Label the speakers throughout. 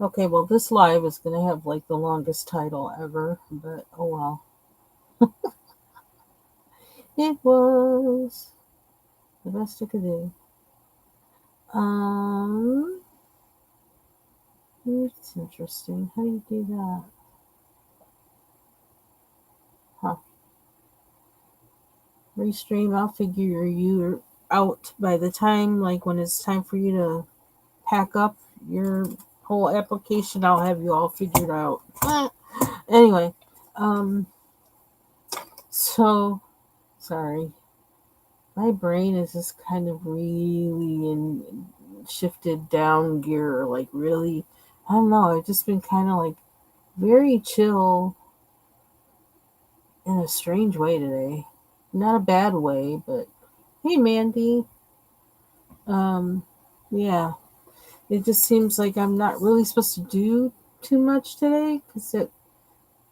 Speaker 1: Okay, well, this live is going to have like the longest title ever, but oh well. It was the best I could do. Um, it's interesting. How do you do that? Huh. Restream, I'll figure you out by the time, like when it's time for you to pack up your whole application, I'll have you all figured out. Anyway, um, so sorry. My brain is just kind of really in shifted down gear, like really. I don't know. I've just been kind of like very chill in a strange way today. Not a bad way, but hey, Mandy. Um, yeah, it just seems like I'm not really supposed to do too much today because I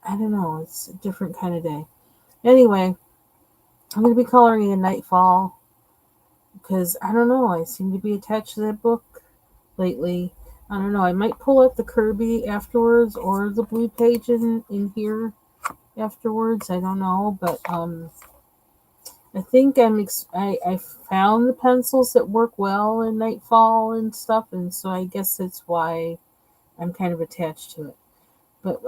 Speaker 1: don't know, it's a different kind of day. Anyway, I'm going to be coloring in Nightfall because I don't know, I seem to be attached to that book lately. I don't know, I might pull out the Kirby afterwards or the blue page in here afterwards. I don't know, but I think I found the pencils that work well in Nightfall and stuff, and so I guess that's why I'm kind of attached to it. But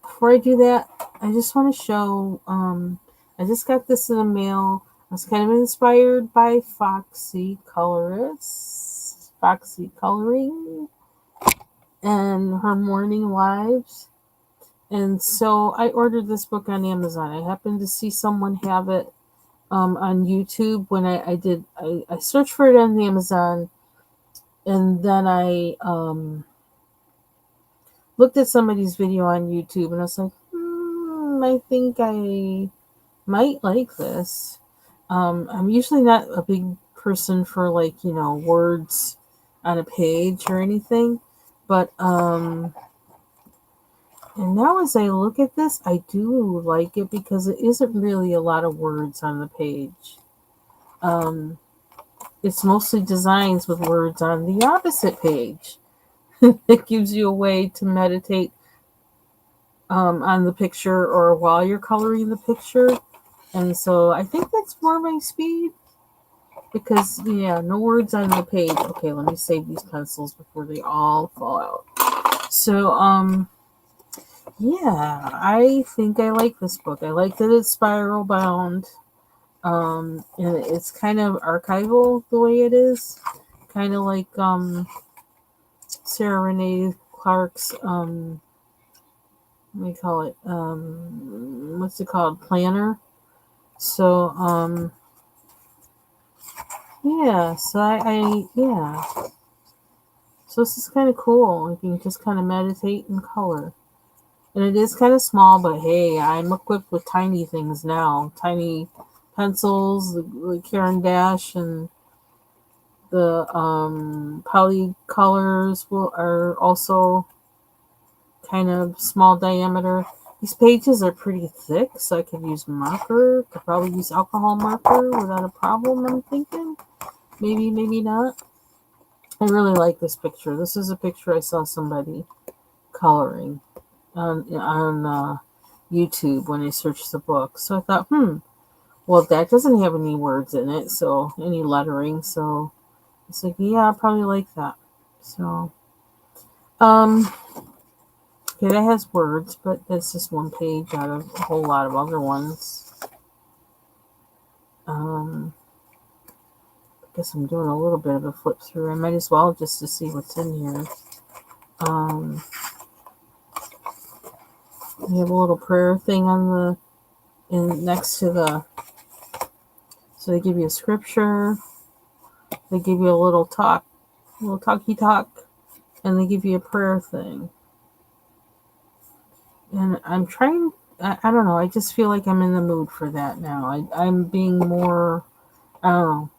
Speaker 1: before I do that, I just want to show. I just got this in the mail. I was kind of inspired by Foxy Coloring, and her morning lives. And so I ordered this book on Amazon. I happened to see someone have it on YouTube when I searched for it on Amazon, and then I looked at somebody's video on YouTube, and I was like, I think I might like this. I'm usually not a big person for like words on a page or anything, but and now as I look at this, I do like it because it isn't really a lot of words on the page. Um, it's mostly designs with words on the opposite page. It gives you a way to meditate on the picture or while you're coloring the picture. And so I think that's more my speed because, yeah, no words on the page. Okay, let me save these pencils before they all fall out. So, yeah, I think I like this book. I like that it's spiral bound. And it's kind of archival the way it is. Kind of like, Sarah Renee Clark's, what do you call it? What's it called? Planner. So, yeah, yeah. So this is kind of cool. You can just kind of meditate and color. And it is kind of small, but hey, I'm equipped with tiny things now. Tiny pencils, the Caran Dash, and the poly colors are also kind of small diameter. These pages are pretty thick, so I could use marker. Could probably use alcohol marker without a problem, I'm thinking. Maybe, maybe not. I really like this picture. This is a picture I saw somebody coloring on YouTube when I searched the book. So I thought, well, that doesn't have any words in it, so any lettering. So it's like, yeah, I probably like that. So, um, okay, that has words, but that's just one page out of a whole lot of other ones. I guess I'm doing a little bit of a flip through. I might as well just to see what's in here. Um, we have a little prayer thing on next to the. So they give you a scripture. They give you a little talky talk, and they give you a prayer thing. And I'm trying. I don't know. I just feel like I'm in the mood for that now. I'm being more. I don't know.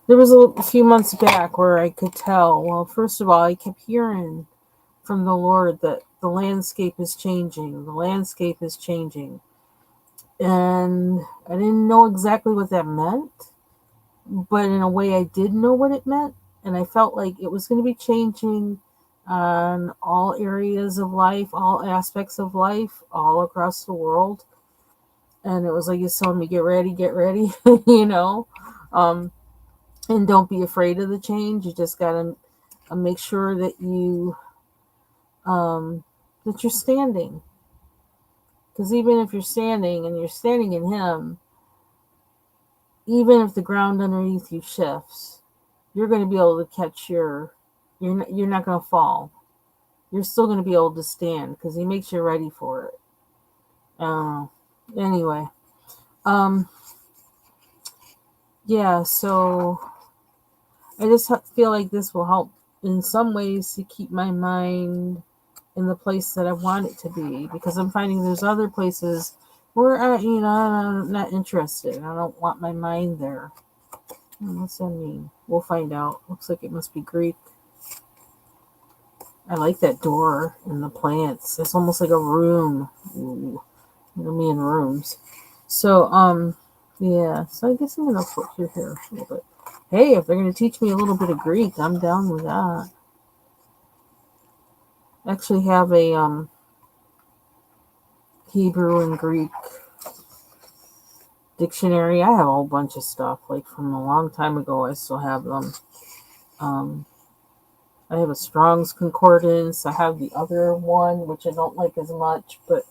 Speaker 1: There was a few months back where I could tell. Well, first of all, I kept hearing from the Lord that the landscape is changing. The landscape is changing. And I didn't know exactly what that meant, but in a way I did know what it meant. And I felt like it was going to be changing on all areas of life, all aspects of life, all across the world. And it was like it's telling me, get ready, you know. Um, and don't be afraid of the change. You just gotta make sure um, that you're standing. Because even if you're standing and you're standing in Him, even if the ground underneath you shifts, you're going to be able to catch you're not going to fall. You're still going to be able to stand because He makes you ready for it. Uh, anyway, um, yeah. So I just feel like this will help in some ways to keep my mind in the place that I want it to be, because I'm finding there's other places where I'm not interested. I don't want my mind there. What's that mean? We'll find out. Looks like it must be Greek. I like that door and the plants. It's almost like a room. Ooh, me in rooms. So, yeah. So I guess I'm gonna flip through here a little bit. Hey, if they're gonna teach me a little bit of Greek, I'm down with that. I actually have a Hebrew and Greek dictionary. I have a whole bunch of stuff like from a long time ago. I still have them. Um, I have a Strong's Concordance. I have the other one, which I don't like as much, but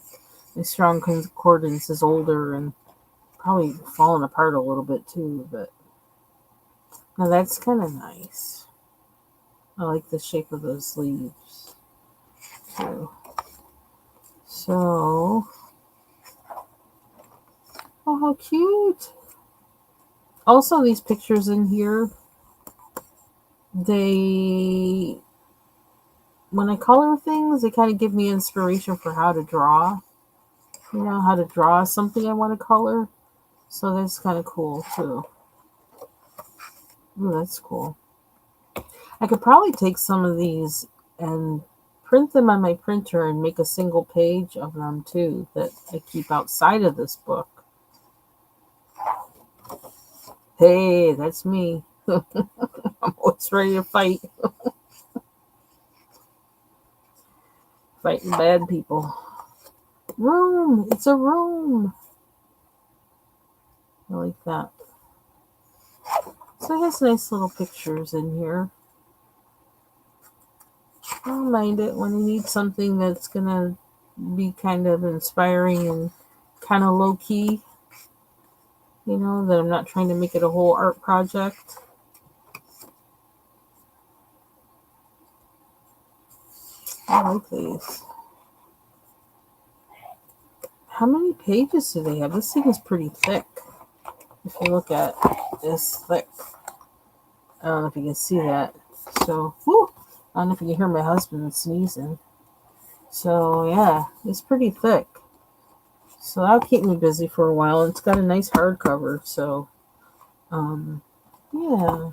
Speaker 1: the Strong Concordance is older and probably falling apart a little bit too. But now that's kind of nice. I like the shape of those leaves too. So, oh, how cute! Also, these pictures in here, they when I color things, they kind of give me inspiration for how to draw. How to draw something I want to color. So that's kind of cool too. Ooh, that's cool. I could probably take some of these and print them on my printer and make a single page of them too that I keep outside of this book. Hey, that's me. I'm always ready to fight. Fighting bad people. Room. It's a room. I like that. So it has nice little pictures in here. I don't mind it when you need something that's going to be kind of inspiring and kind of low key. That I'm not trying to make it a whole art project. I like these. How many pages do they have? This thing is pretty thick. If you look at this thick. I don't know if you can see that. So, whew, I don't know if you can hear my husband sneezing. So, yeah, it's pretty thick. So that'll keep me busy for a while. It's got a nice hardcover. So, yeah.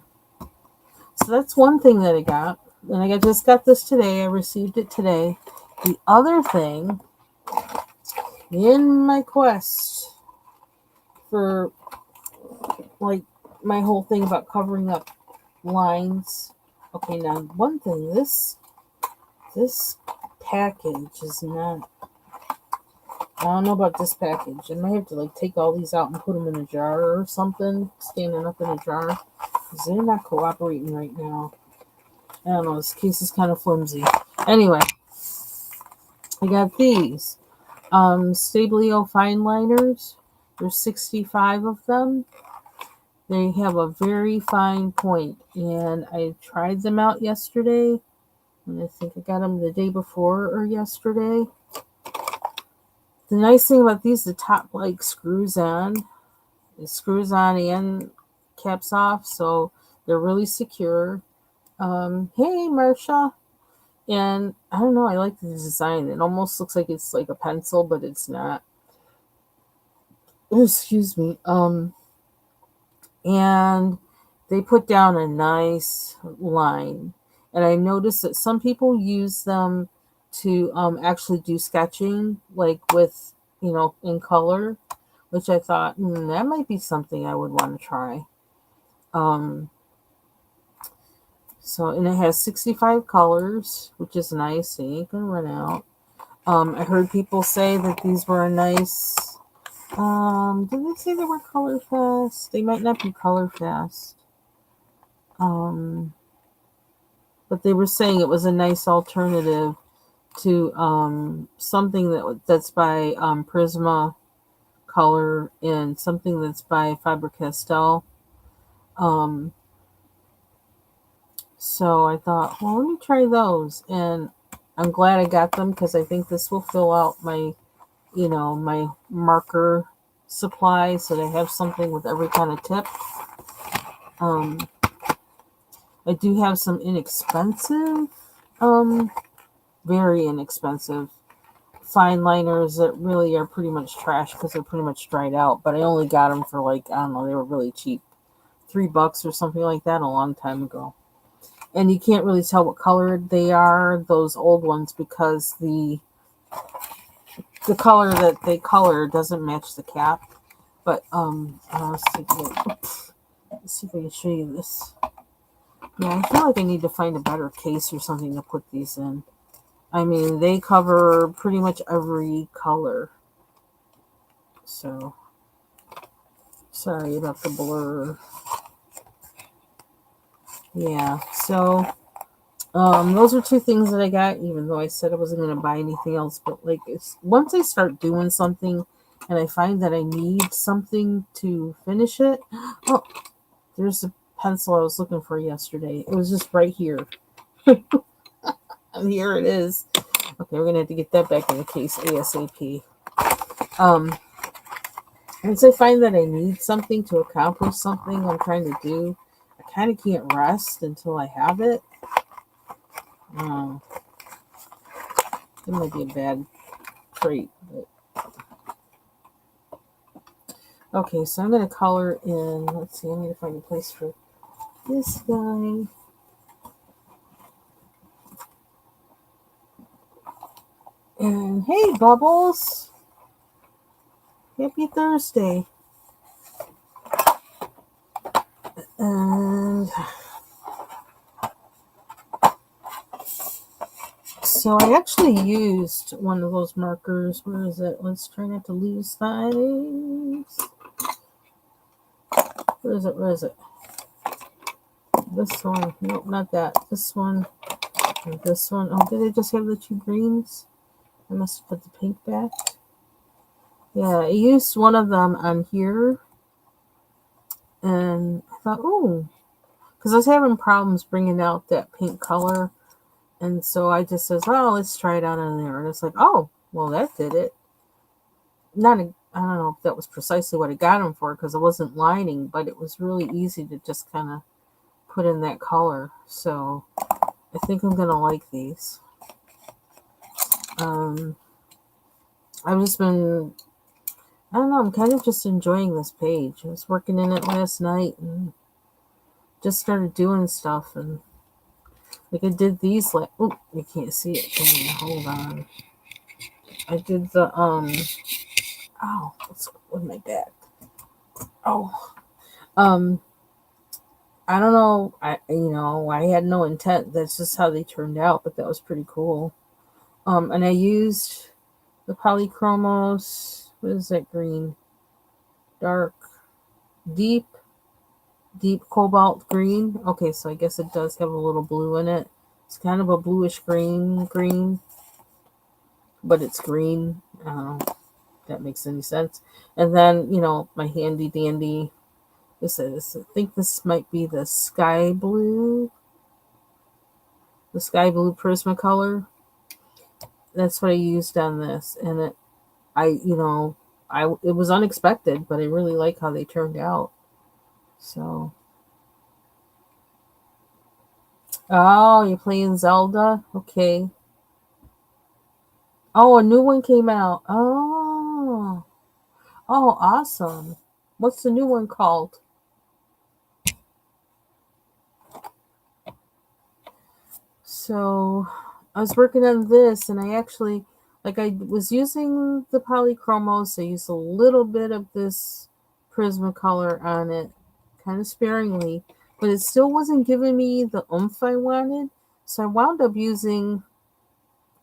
Speaker 1: So that's one thing that I got. And I just got this today. I received it today. The other thing in my quest for like my whole thing about covering up lines. Okay, now one thing, this package is not. I don't know about this package. I might have to take all these out and put them in a jar or something, standing up in a jar, because they're not cooperating right now. I don't know. This case is kind of flimsy. Anyway, I got these Stablio fine liners. There's 65 of them. They have a very fine point, and I tried them out yesterday, and I think I got them the day before or yesterday. The nice thing about these, the top screws on. It screws on and caps off, so they're really secure. Hey, Marsha. And I don't know, I like the design. It almost looks like it's like a pencil, but it's not. Oh, excuse me. And they put down a nice line. And I noticed that some people use them to actually do sketching, with, in color, which I thought, that might be something I would want to try. Um, So, and it has 65 colors, which is nice. So you ain't gonna run out. I heard people say that these were a nice. Did they say they were color fast? They might not be color fast. Um, but they were saying it was a nice alternative to something that's by Prisma Color and something that's by Faber-Castell. Um, so I thought, well, let me try those, and I'm glad I got them because I think this will fill out my, my marker supply, so they have something with every kind of tip. Um, I do have some inexpensive, um, very inexpensive fine liners that really are pretty much trash because they're pretty much dried out. But I only got them for like, I don't know, they were really cheap, $3 or something like that a long time ago. And you can't really tell what color they are, those old ones, because the color that they color doesn't match the cap. But let's see if I can show you this. Yeah, I feel like I need to find a better case or something to put these in. I mean, they cover pretty much every color. So, sorry about the blur. Yeah, so those are two things that I got, even though I said I wasn't going to buy anything else. But like, it's once I start doing something and I find that I need something to finish it. Oh, there's a pencil I was looking for yesterday. It was just right here. And here it is. Okay, we're gonna have to get that back in the case ASAP. Um, once I find that I need something to accomplish something I'm trying to do, I kind of can't rest until I have it. It might be a bad trait. But... Okay, so I'm gonna color in. Let's see. I need to find a place for this guy. And hey, Bubbles! Happy Thursday. And so I actually used one of those markers. Where is it? Let's try not to lose things. Where is it? Where is it? This one. Nope, not that. This one. And this one. Oh, did I just have the two greens? I must have put the pink back. Yeah, I used one of them on here. And I thought, oh, because I was having problems bringing out that pink color. And so I just says, oh, let's try it out on there. And it's like, oh, well, that did it. I don't know if that was precisely what I got them for because it wasn't lining, but it was really easy to just kind of put in that color. So I think I'm going to like these. I've just been, I don't know, I'm kind of just enjoying this page. I was working in it last night and just started doing stuff. And like I did these, like, oh, you can't see it. Hold on. I did the, oh, what's with my back? Oh, I don't know. I had no intent. That's just how they turned out, but that was pretty cool. And I used the polychromos. What is that green? Dark, deep cobalt green. Okay, so I guess it does have a little blue in it. It's kind of a bluish green, but it's green. I don't know if that makes any sense. And then, my handy dandy. I think this might be the sky blue Prismacolor. That's what I used on this, and it was unexpected, but I really like how they turned out. So, oh, you're playing Zelda? Okay. Oh, a new one came out. Oh, awesome. What's the new one called? So, I was working on this, and I actually, I was using the polychromos. I used a little bit of this Prismacolor on it, kind of sparingly. but it still wasn't giving me the oomph I wanted. So I wound up using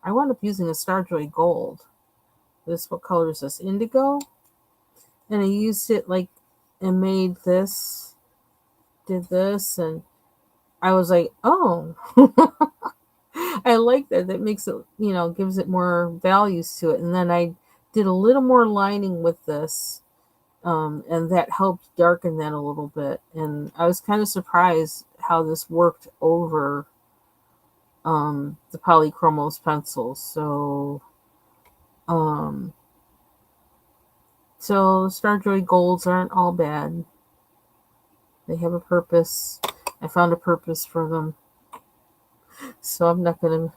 Speaker 1: a Starjoy Gold. This, what color is this? Indigo. And I used it like and made this, did this, and I was like, oh, I like that. That makes it, gives it more values to it. And then I did a little more lining with this, and that helped darken that a little bit. And I was kind of surprised how this worked over the Polychromos pencils. Um, so Starjoy Golds aren't all bad. They have a purpose. I found a purpose for them. So I'm not going to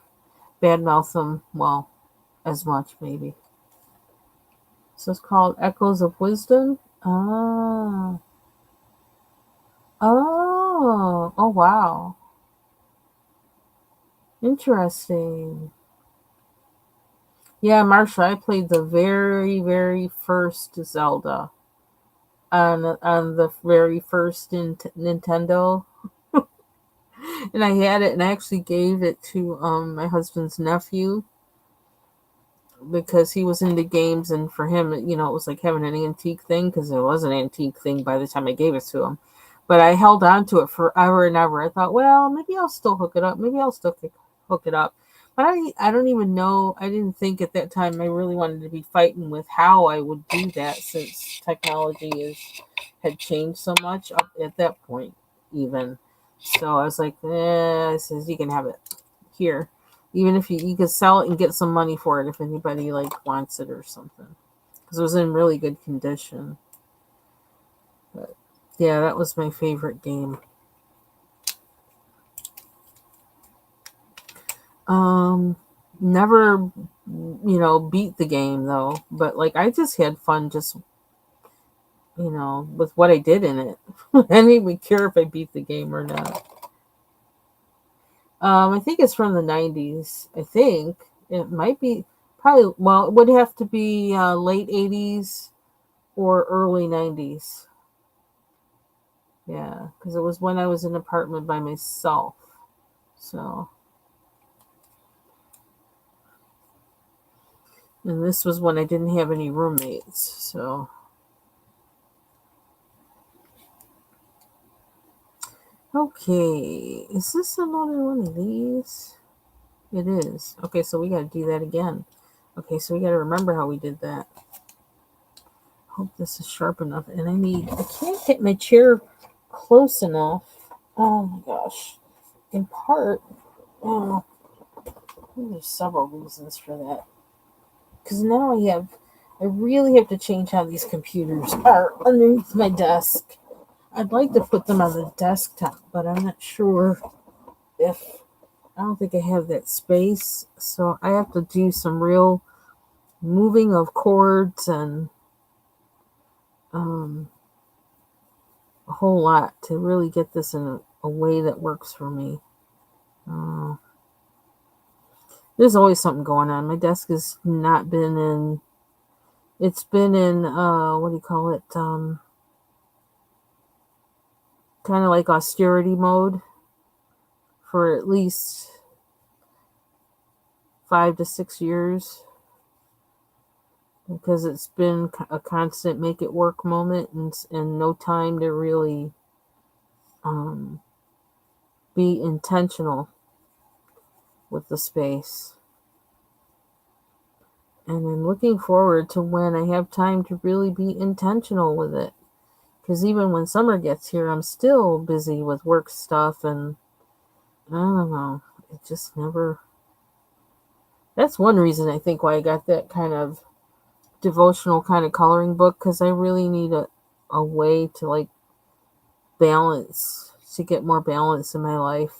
Speaker 1: badmouth them, well, as much maybe. So it's called Echoes of Wisdom. Ah. Oh, wow. Interesting. Yeah, Marsha, I played the very, very first Zelda on the very first Nintendo, and I had it, and I actually gave it to my husband's nephew because he was into games, and for him, it was like having an antique thing because it was an antique thing by the time I gave it to him. But I held on to it forever and ever. I thought, well, maybe I'll still hook it up. Maybe I'll still hook it up. But I don't even know. I didn't think at that time I really wanted to be fighting with how I would do that since technology had changed so much up at that point even. So I was like, I says, you can have it here. Even if you could sell it and get some money for it if anybody like wants it or something. Because it was in really good condition. But yeah, that was my favorite game. Never, beat the game though. But like I just had fun just, with what I did in it. I didn't even care if I beat the game or not. I think it's from the 90s. I think it might be probably, well, it would have to be late 80s or early 90s. Yeah, because it was when I was in an apartment by myself. So, and this was when I didn't have any roommates. So, okay, is this another one of these? It is. Okay, so we got to do that again. Okay, so we got to remember how we did that. Hope this is sharp enough. And I can't get my chair close enough. Oh my gosh. In part, oh, there's several reasons for that. Because now I really have to change how these computers are underneath my desk. I'd like to put them on the desktop, but I'm not sure if, I don't think I have that space. So I have to do some real moving of cords and a whole lot to really get this in a way that works for me. Uh, there's always something going on. My desk has not been in, it's been in, what do you call it? Kind of like austerity mode for at least 5 to 6 years because it's been a constant make it work moment and no time to really um, be intentional with the space. And I'm looking forward to when I have time to really be intentional with it. Because even when summer gets here, I'm still busy with work stuff, and I don't know. It just never. That's one reason I think why I got that kind of devotional kind of coloring book, because I really need a way to like balance, to get more balance in my life.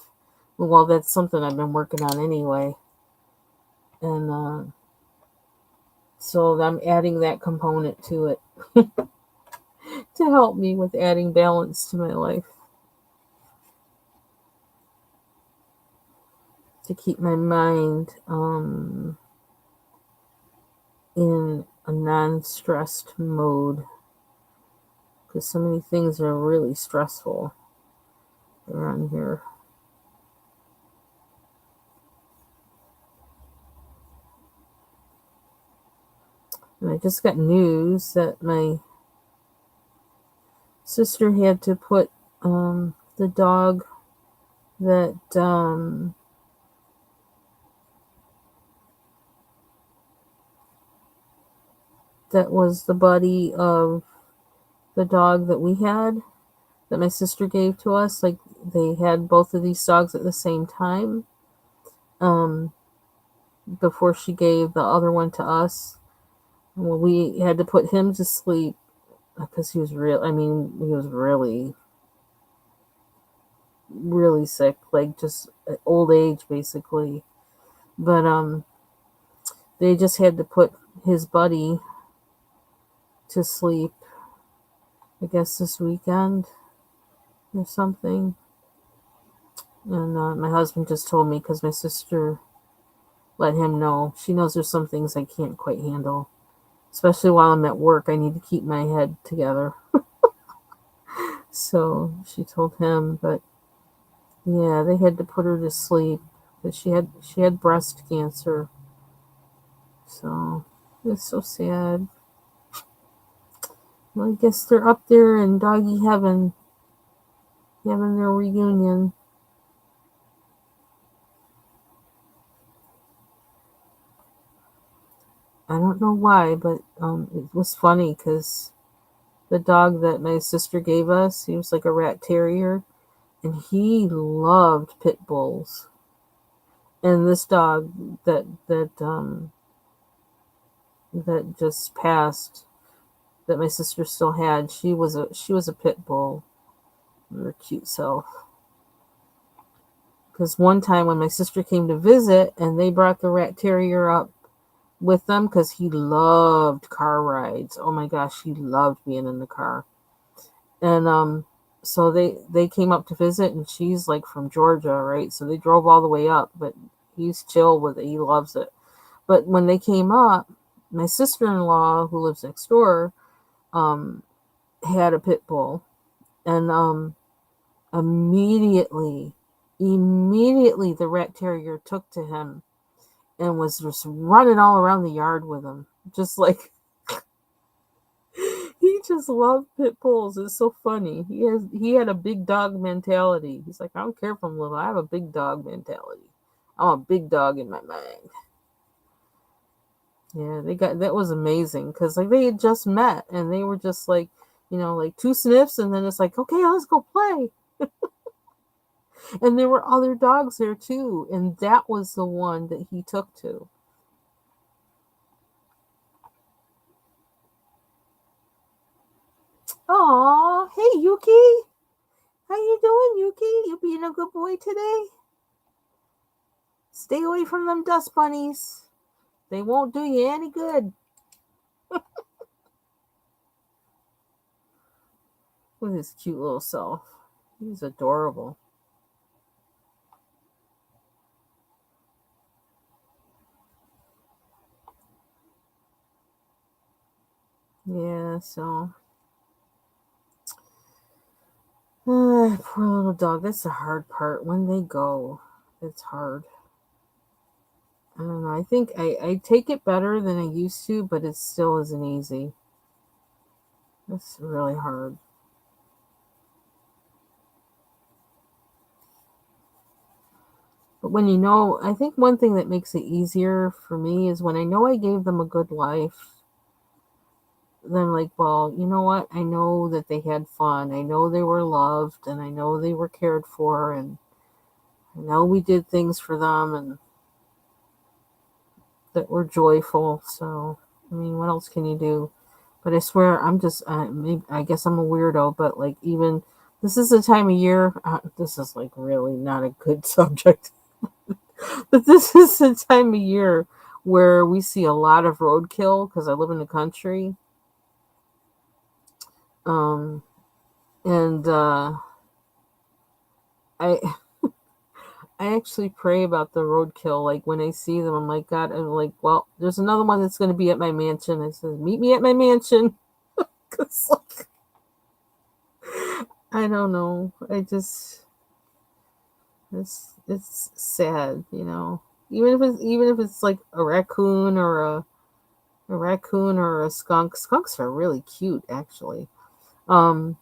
Speaker 1: Well, that's something I've been working on anyway. And so I'm adding that component to it to help me with adding balance to my life. To keep my mind in a non-stressed mode because so many things are really stressful. They're on here. And I just got news that my sister had to put the dog that that was the buddy of the dog that we had, that my sister gave to us. Like, they had both of these dogs at the same time, before she gave the other one to us. Well, we had to put him to sleep because he was he was really, really sick, like just old age basically. But they just had to put his buddy to sleep, I guess this weekend or something. And my husband just told me because my sister let him know. She knows there's some things I can't quite handle, especially while I'm at work. I need to keep my head together. So she told him, but yeah, they had to put her to sleep because she had breast cancer. So it's so sad. Well, I guess they're up there in doggy heaven, having their reunion. I don't know why, but it was funny because the dog that my sister gave us, he was like a rat terrier, and he loved pit bulls. And this dog that just passed, that my sister still had, she was a pit bull. Her cute self. Because one time when my sister came to visit, and they brought the rat terrier up with them because he loved car rides. Oh my gosh, he loved being in the car. And so they came up to visit, and she's like from Georgia, right? So they drove all the way up, but he's chill with it. He loves it. But when they came up, my sister-in-law, who lives next door, um, had a pit bull, and immediately, immediately the rat terrier took to him and was just running all around the yard with him, just like he just loved pit bulls. It's so funny. He had a big dog mentality. He's like, I don't care if I'm little. I have a big dog mentality. I'm a big dog in my mind. Yeah, that was amazing because like they had just met and they were just like, like two sniffs, and then it's like, okay, let's go play. And there were other dogs there too, and that was the one that he took to. Aw, hey Yuki, how you doing, Yuki? You being a good boy today? Stay away from them dust bunnies. They won't do you any good. With his cute little self. He's adorable. Yeah, so poor little dog. That's the hard part. When they go, it's hard. I don't know. I think I take it better than I used to, but it still isn't easy. It's really hard. But when I think one thing that makes it easier for me is when I know I gave them a good life, then like, well, you know what? I know that they had fun. I know they were loved, and I know they were cared for, and I know we did things for them and that were joyful. So, I mean, what else can you do? But I swear, I guess I'm a weirdo, but like, even this is the time of year, this is like really not a good subject, but this is the time of year where we see a lot of roadkill because I live in the country. Um, and I I actually pray about the roadkill. Like when I see them, I'm like, God, I'm like, well, there's another one that's going to be at my mansion. I said, meet me at my mansion. Cause like, I don't know. I just, It's sad, you know. Even if it's like a raccoon or a skunk. Skunks are really cute, actually. Um,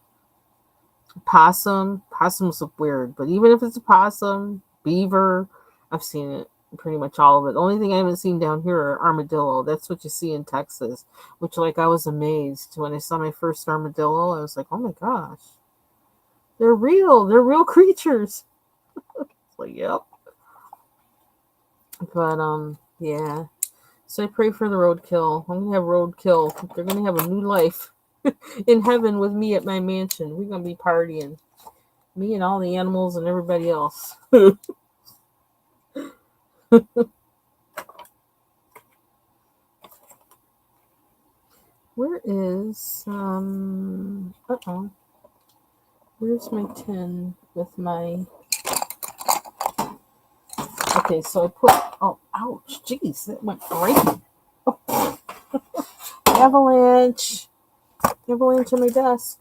Speaker 1: possums look weird, but even if it's a possum, beaver, I've seen it pretty much all of it. The only thing I haven't seen down here are armadillo. That's what you see in Texas, which like I was amazed when I saw my first armadillo. I was like, oh my gosh, they're real. They're real creatures. It's like, yep. But yeah. So I pray for the roadkill. I'm gonna have roadkill. They're gonna have a new life in heaven with me at my mansion. We're gonna be partying. Me and all the animals and everybody else. Where is where's my tin with my okay, so I put oh ouch, jeez, that went right oh, avalanche. Avalanche on my desk.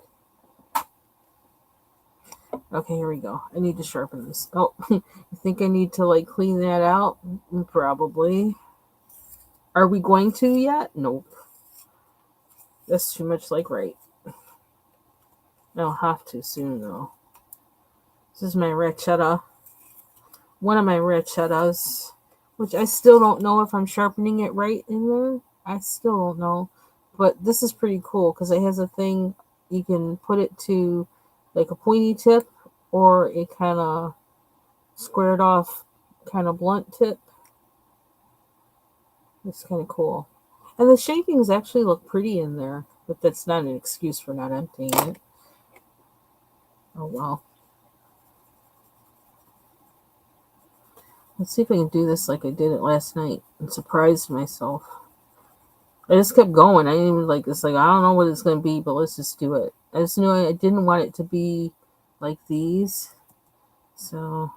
Speaker 1: Okay, here we go. I need to sharpen this. Oh, you think I need to like clean that out? Probably. Are we going to yet? Nope. That's too much like right. I'll have to soon though. This is my rachetta. One of my rachettas, which I still don't know if I'm sharpening it right in there. I still don't know. But this is pretty cool because it has a thing you can put it to like a pointy tip or a kind of squared off kind of blunt tip. It's kind of cool. And the shavings actually look pretty in there, but that's not an excuse for not emptying it. Oh well. Let's see if I can do this like I did it last night and surprised myself. I just kept going. I didn't even like it's like I don't know what it's gonna be, but let's just do it. I just knew I didn't want it to be like these. So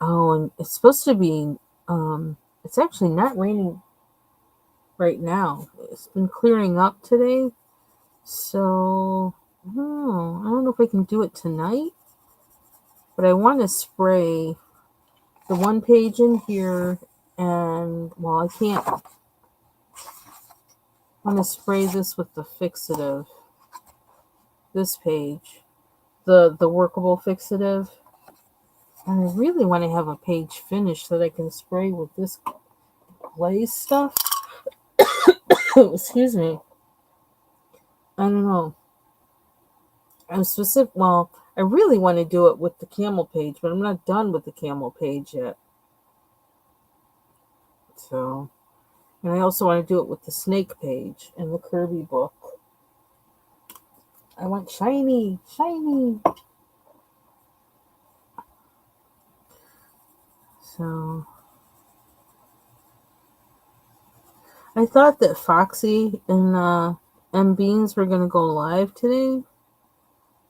Speaker 1: oh, and it's supposed to be it's actually not raining right now. It's been clearing up today. So I don't know if I can do it tonight, but I want to spray the one page in here, and well, I can't. I want to spray this with the fixative. This page, the workable fixative, and I really want to have a page finished that I can spray with this glaze stuff. Excuse me. I don't know. I'm specific. Well, I really want to do it with the camel page, but I'm not done with the camel page yet. So, and I also want to do it with the snake page and the Kirby book. I want shiny, shiny. So, I thought that Foxy and M Beans were gonna go live today,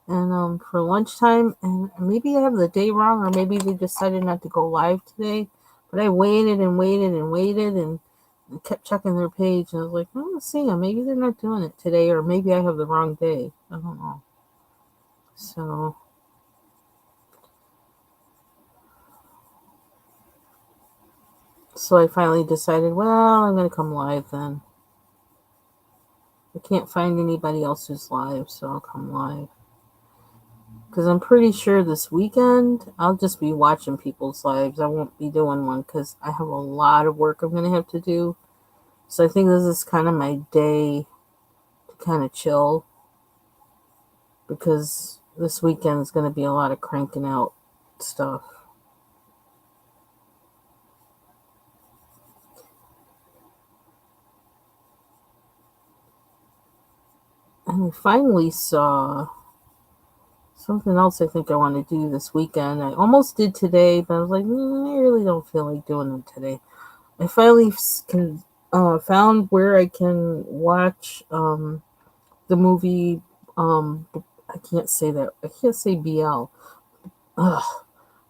Speaker 1: and for lunchtime, and maybe I have the day wrong, or maybe they decided not to go live today. But I waited and waited and waited and kept checking their page, and I was like, oh, let's see, maybe they're not doing it today, or maybe I have the wrong day. I don't know. So I finally decided, well, I'm gonna come live then. I can't find anybody else who's live, so I'll come live. Because I'm pretty sure this weekend I'll just be watching people's lives. I won't be doing one because I have a lot of work I'm going to have to do. So I think this is kind of my day to kind of chill. Because this weekend is going to be a lot of cranking out stuff. And I finally saw something else I think I want to do this weekend. I almost did today, but I was like, I really don't feel like doing it today. I finally found where I can watch the movie. I can't say that. I can't say BL. Ugh,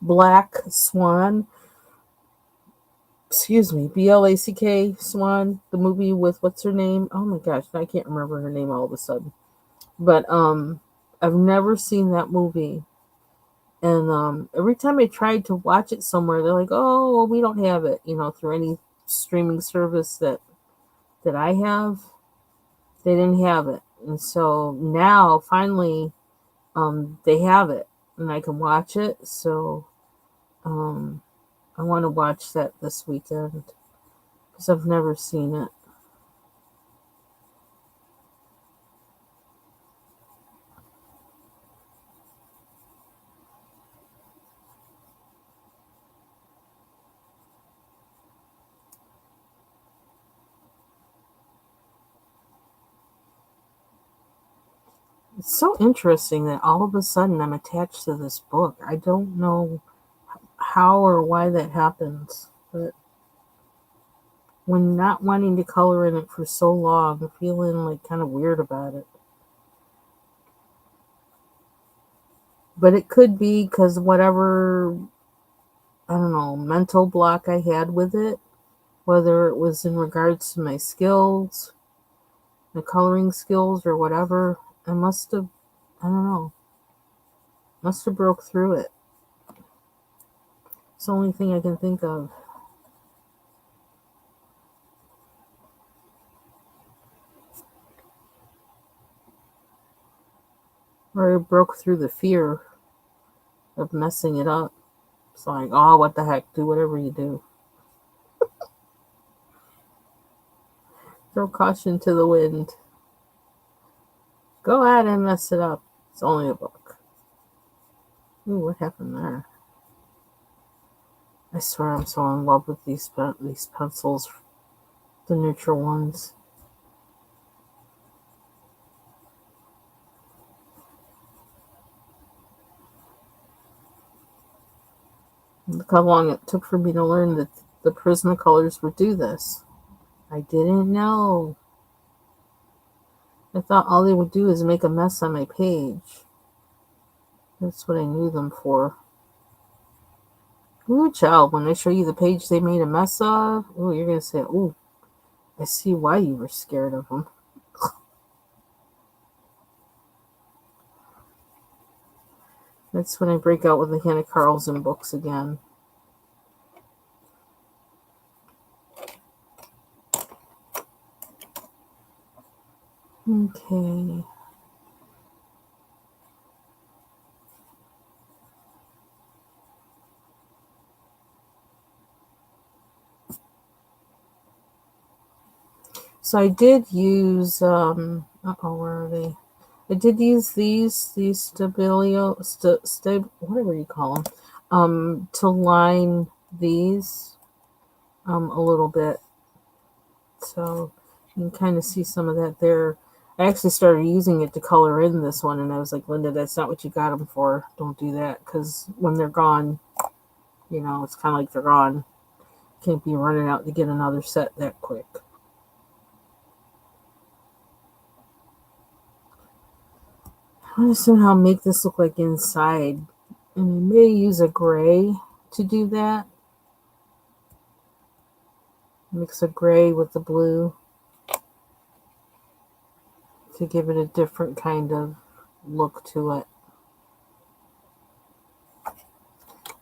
Speaker 1: Black Swan. excuse me, Black Swan, the movie with what's her name? Oh my gosh, I can't remember her name all of a sudden. But I've never seen that movie. And every time I tried to watch it somewhere, they're like, "Oh, well, we don't have it," through any streaming service that I have. They didn't have it, and so now finally, they have it, and I can watch it. So um, I want to watch that this weekend because I've never seen it. It's so interesting that all of a sudden I'm attached to this book. I don't know how or why that happens, but when not wanting to color in it for so long, I'm feeling like kind of weird about it. But it could be because whatever, I don't know, mental block I had with it, whether it was in regards to my skills, the coloring skills, or whatever, I must have, I don't know, must have broke through it. It's the only thing I can think of. Or I broke through the fear of messing it up. It's like, oh, what the heck, do whatever you do. Throw caution to the wind. Go ahead and mess it up. It's only a book. Ooh, what happened there? I swear I'm so in love with these pencils, the neutral ones. Look how long it took for me to learn that the Prismacolors would do this. I didn't know. I thought all they would do is make a mess on my page. That's what I knew them for. Ooh, child, when I show you the page they made a mess of, ooh, you're going to say, ooh, I see why you were scared of them. That's when I break out with the Hannah Carlson books again. Okay. So I did use, where are they? I did use these stabilio, whatever you call them, to line these, a little bit. So you can kind of see some of that there. I actually started using it to color in this one, and I was like, Linda, that's not what you got them for. Don't do that, because when they're gone, it's kind of like they're gone. Can't be running out to get another set that quick. I want to somehow make this look like inside, and I may use a gray to do that. Mix a gray with the blue to give it a different kind of look to it.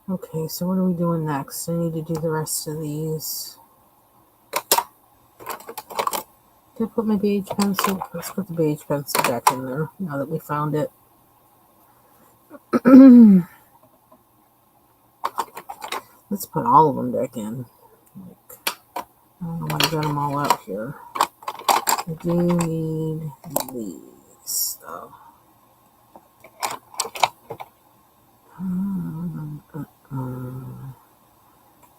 Speaker 1: Okay, so what are we doing next? I need to do the rest of these. Did I put my beige pencil? Let's put the beige pencil back in there now that we found it. Let's put all of them back in. I don't know why I got them all out here. I do need these though.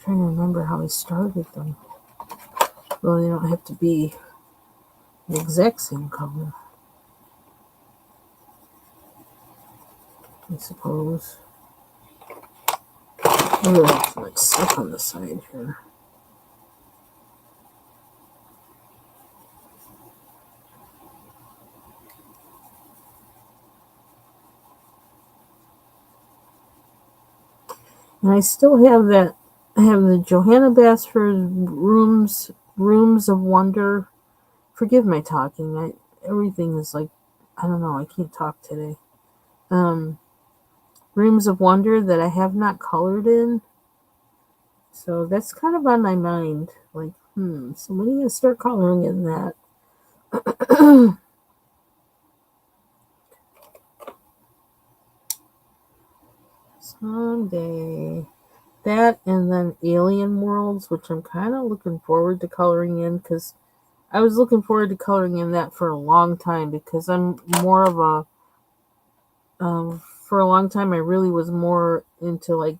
Speaker 1: Trying to remember how I started them. Well, they don't have to be the exact same color, I suppose. Oh, there's so much stuff on the side here. And I still have that I have the Johanna Basford Rooms of Wonder. Forgive my talking. Everything is like, I don't know. I can't talk today. Um, Rooms of Wonder that I have not colored in. So that's kind of on my mind. Like, so when are you gonna start coloring in that? Someday. That and then Alien Worlds, which I'm kind of looking forward to coloring in because I was looking forward to coloring in that for a long time because I'm more of a for a long time I really was more into like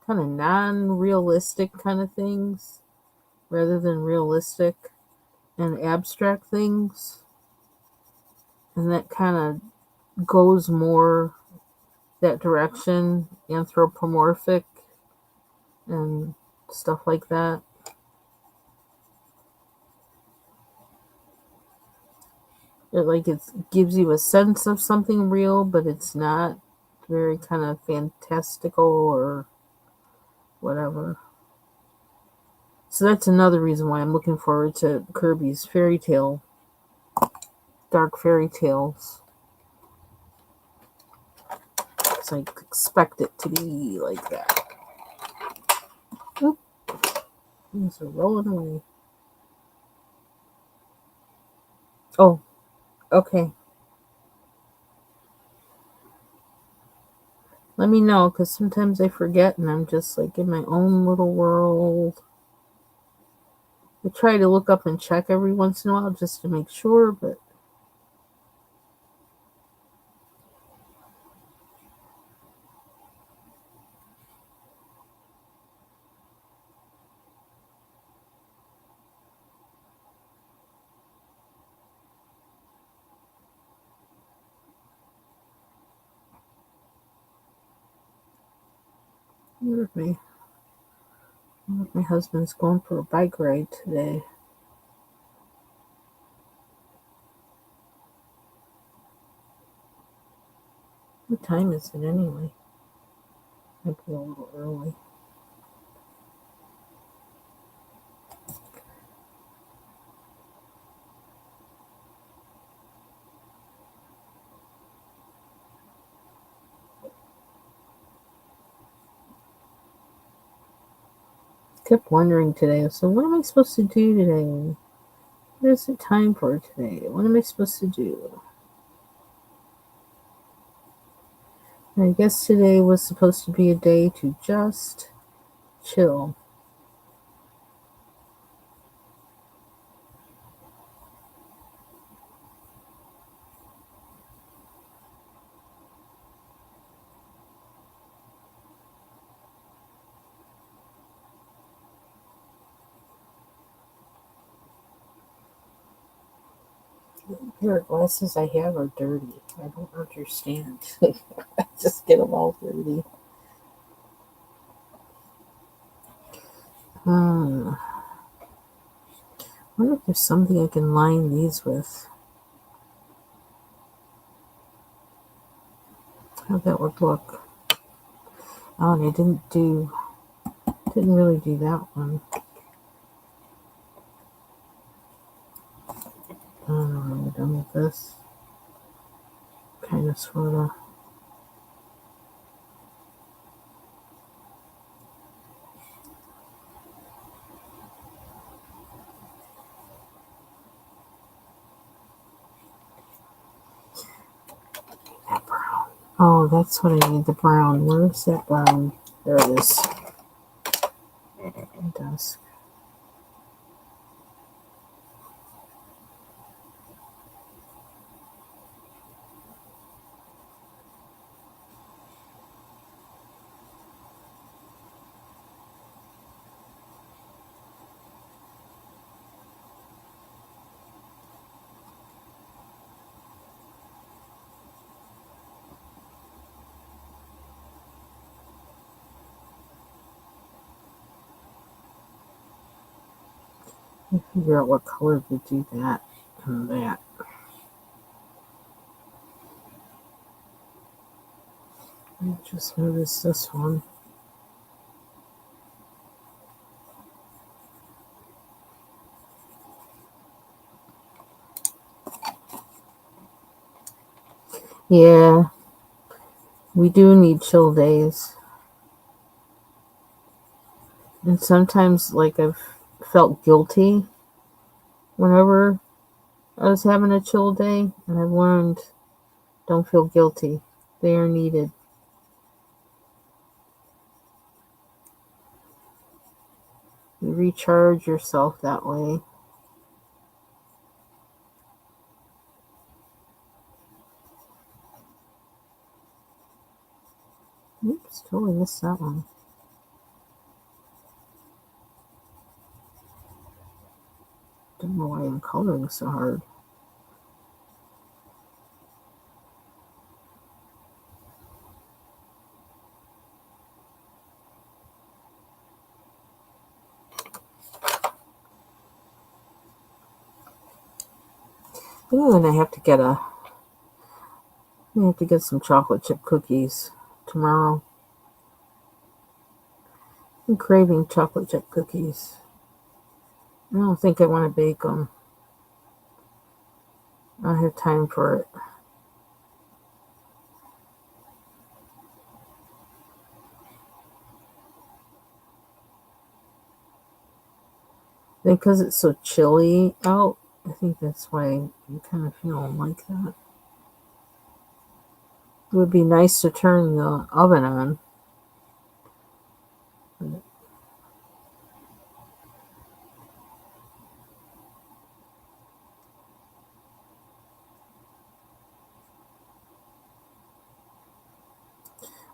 Speaker 1: kind of non-realistic kind of things rather than realistic and abstract things, and that kind of goes more that direction, anthropomorphic and stuff like that. It gives you a sense of something real, but it's not very kind of fantastical or whatever. So that's another reason why I'm looking forward to Kirby's dark fairy tales. Because I expect it to be like that. Oop, things are rolling away. Oh, okay. Let me know, because sometimes I forget and I'm just like in my own little world. I try to look up and check every once in a while just to make sure, but my husband's going for a bike ride today. What time is it anyway? Might be a little early. Kept wondering today, so what am I supposed to do today? What is the time for today? What am I supposed to do? I guess today was supposed to be a day to just chill. The pair of glasses I have are dirty. I don't understand. I just get them all dirty. I wonder if there's something I can line these with. How that would look. Oh, and I didn't really do that one. I don't know, are we done with this? Kind of, sort of. That brown. Oh, that's what I need, the brown. Where's that brown? There it is. Dusk. Figure out what color to do that and that. I just noticed this one. Yeah, we do need chill days. And sometimes, like, I've felt guilty whenever I was having a chill day, and I've learned don't feel guilty. They are needed. You recharge yourself that way. Oops, totally missed that one. Don't know why I'm coloring so hard. I think I'm gonna have to get some chocolate chip cookies tomorrow. I'm craving chocolate chip cookies. I don't think I want to bake them. I don't have time for it. I think because it's so chilly out, I think that's why I'm kind of feeling like that. It would be nice to turn the oven on.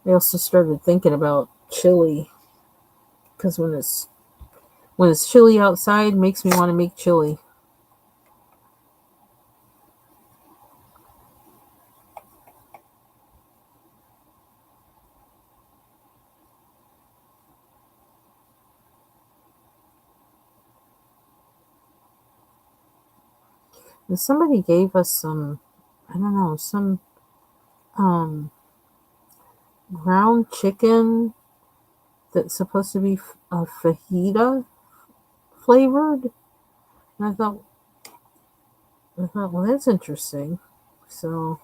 Speaker 1: I also started thinking about chili because when it's chilly outside, it makes me want to make chili. And somebody gave us some, I don't know, some um, ground chicken that's supposed to be fajita flavored. And I thought, well, that's interesting. So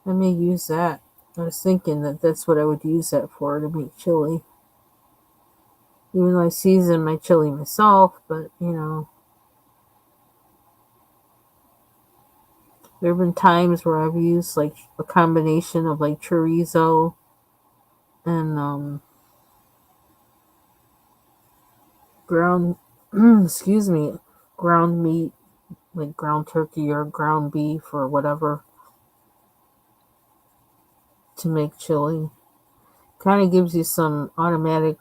Speaker 1: I may use that. I was thinking that that's what I would use that for to make chili. Even though I season my chili myself, but there have been times where I've used like a combination of like chorizo and ground, excuse me, ground meat, like ground turkey or ground beef or whatever to make chili. Kind of gives you some automatic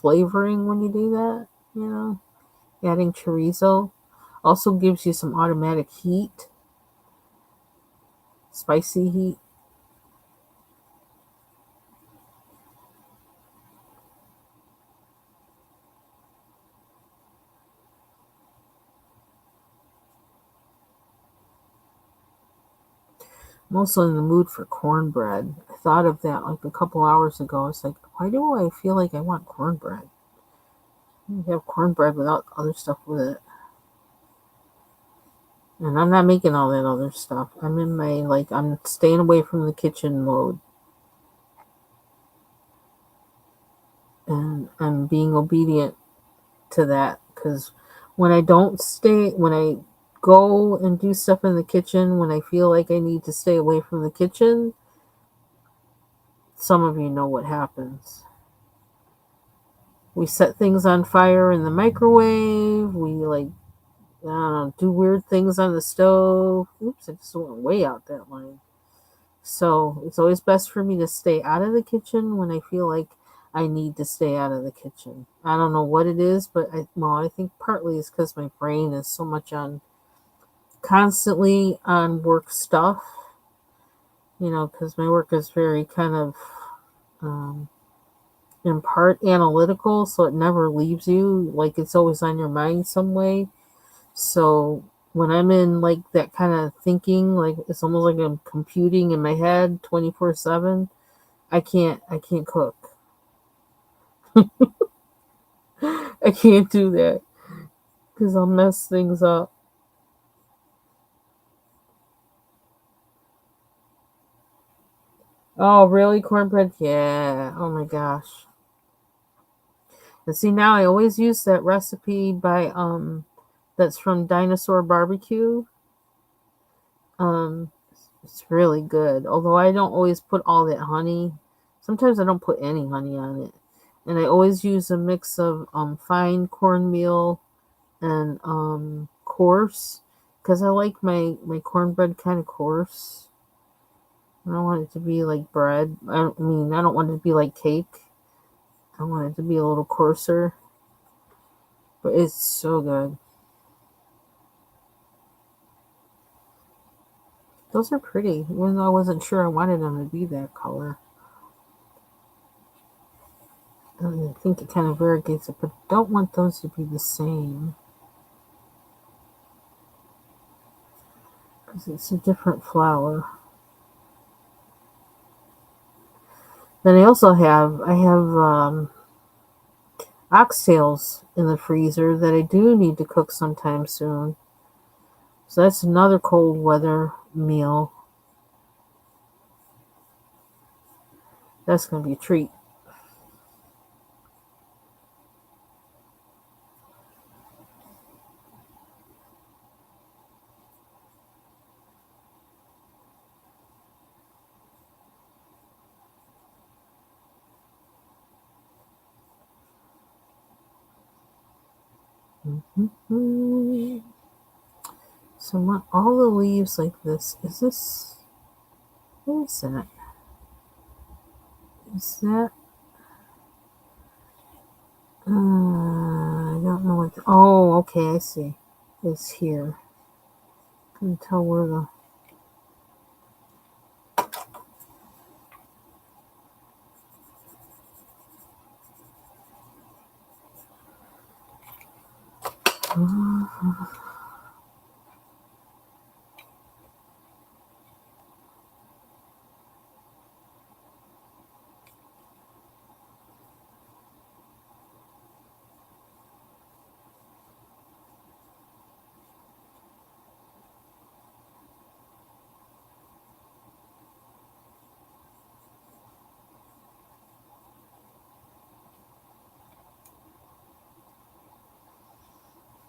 Speaker 1: flavoring when you do that, you know. Adding chorizo also gives you some automatic heat, spicy heat. I'm also in the mood for cornbread. I thought of that like a couple hours ago. It's like, why do I feel like I want cornbread? You have cornbread without other stuff with it. And I'm not making all that other stuff. I'm in my, like, I'm staying away from the kitchen mode. And I'm being obedient to that. Because when I go and do stuff in the kitchen, when I feel like I need to stay away from the kitchen, some of you know what happens. We set things on fire in the microwave. We, like, I don't know, do weird things on the stove. Oops, I just went way out that line. So it's always best for me to stay out of the kitchen when I feel like I need to stay out of the kitchen. I don't know what it is, but I think partly it's because my brain is so much constantly on work stuff, because my work is very kind of, um, in part analytical, so it never leaves you. Like, it's always on your mind some way. So when I'm in like that kind of thinking, like it's almost like I'm computing in my head 24/7. I can't cook. I can't do that because I'll mess things up. Oh, really? Cornbread? Yeah. Oh my gosh. And see, now I always use that recipe by that's from Dinosaur Barbecue. Um, it's really good. Although I don't always put all that honey. Sometimes I don't put any honey on it. And I always use a mix of fine cornmeal and coarse because I like my cornbread kind of coarse. I don't want it to be like bread. I don't want it to be like cake. I want it to be a little coarser, but it's so good. Those are pretty, even though I wasn't sure I wanted them to be that color. I think it kind of variegates it, but don't want those to be the same because it's a different flour. Then I have oxtails in the freezer that I do need to cook sometime soon. So that's another cold weather meal. That's gonna be a treat. Mm-hmm. So I want all the leaves like this. Is this? What is that? Is that? I don't know what. Oh, okay, I see. It's here. Couldn't tell where the.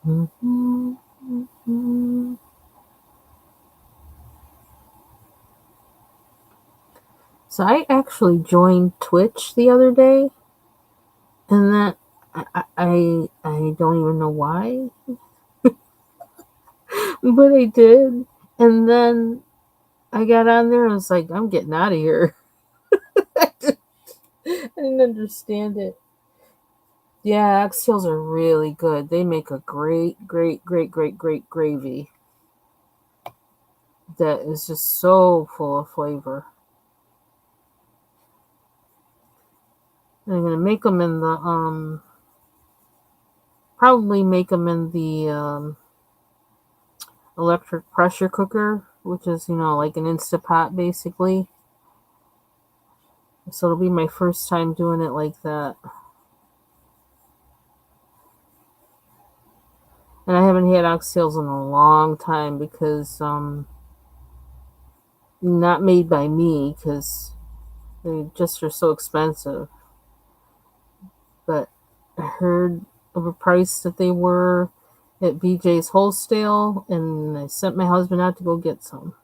Speaker 1: Mm-hmm. Mm-hmm. So I actually joined Twitch the other day, and that I don't even know why, but I did. And then I got on there and I was like, I'm getting out of here. I didn't understand it. Yeah, oxtails are really good. They make a great gravy that is just so full of flavor. And I'm gonna make them in the probably make them in the electric pressure cooker, which is like an Instapot basically. So it'll be my first time doing it like that. And I haven't had oxtails in a long time because not made by me because they just are so expensive. But I heard of a price that they were at BJ's Wholesale, and I sent my husband out to go get some.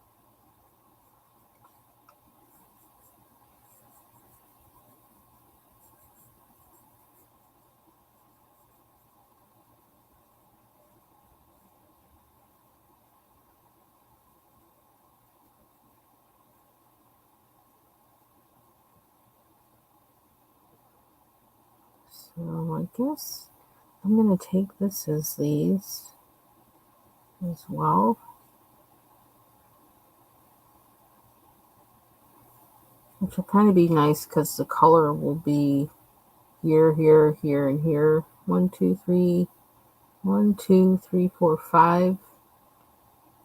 Speaker 1: So I guess I'm gonna take this as these as well, which will kind of be nice because the color will be here, here, here, and here. 1, 2, 3, 1, 2, 3, 4, 5.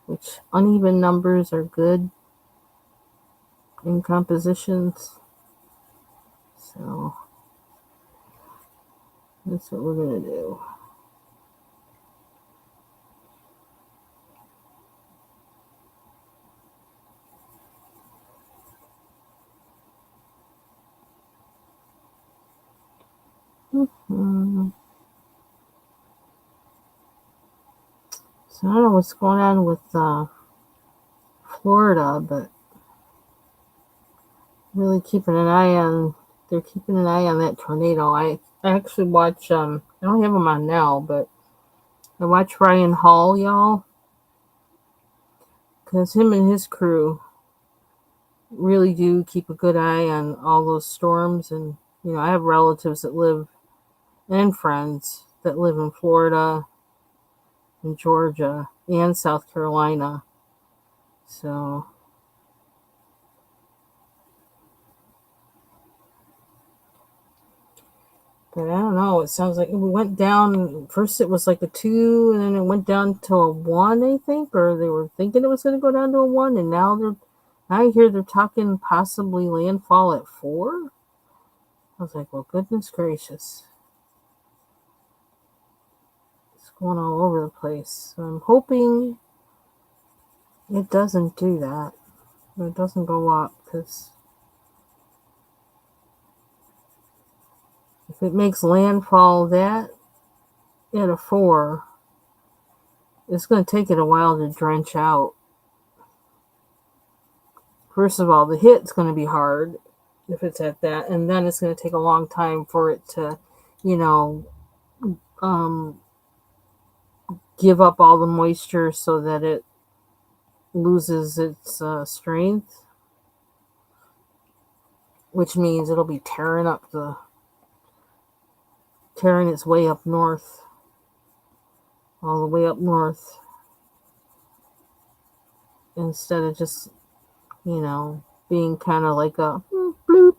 Speaker 1: Which uneven numbers are good in compositions. So that's what we're gonna do. Mm-hmm. So I don't know what's going on with Florida, but really keeping an eye on. They're keeping an eye on that tornado. I actually watch. I don't have them on now, but I watch Ryan Hall, y'all, because him and his crew really do keep a good eye on all those storms. And I have relatives that live and friends that live in Florida and Georgia and South Carolina. So, but I don't know. It sounds like it went down. First, it was like a 2, and then it went down to a 1, I think, or they were thinking it was going to go down to a 1, and now I hear they're talking possibly landfall at 4. I was like, well, goodness gracious. It's going all over the place. So I'm hoping it doesn't do that. It doesn't go up, because if it makes landfall that at a 4, it's going to take it a while to drench out. First of all, the hit's going to be hard if it's at that, and then it's going to take a long time for it to, you know, um, give up all the moisture so that it loses its strength, which means it'll be tearing its way up north, all the way up north, instead of just, being kind of like a bloop,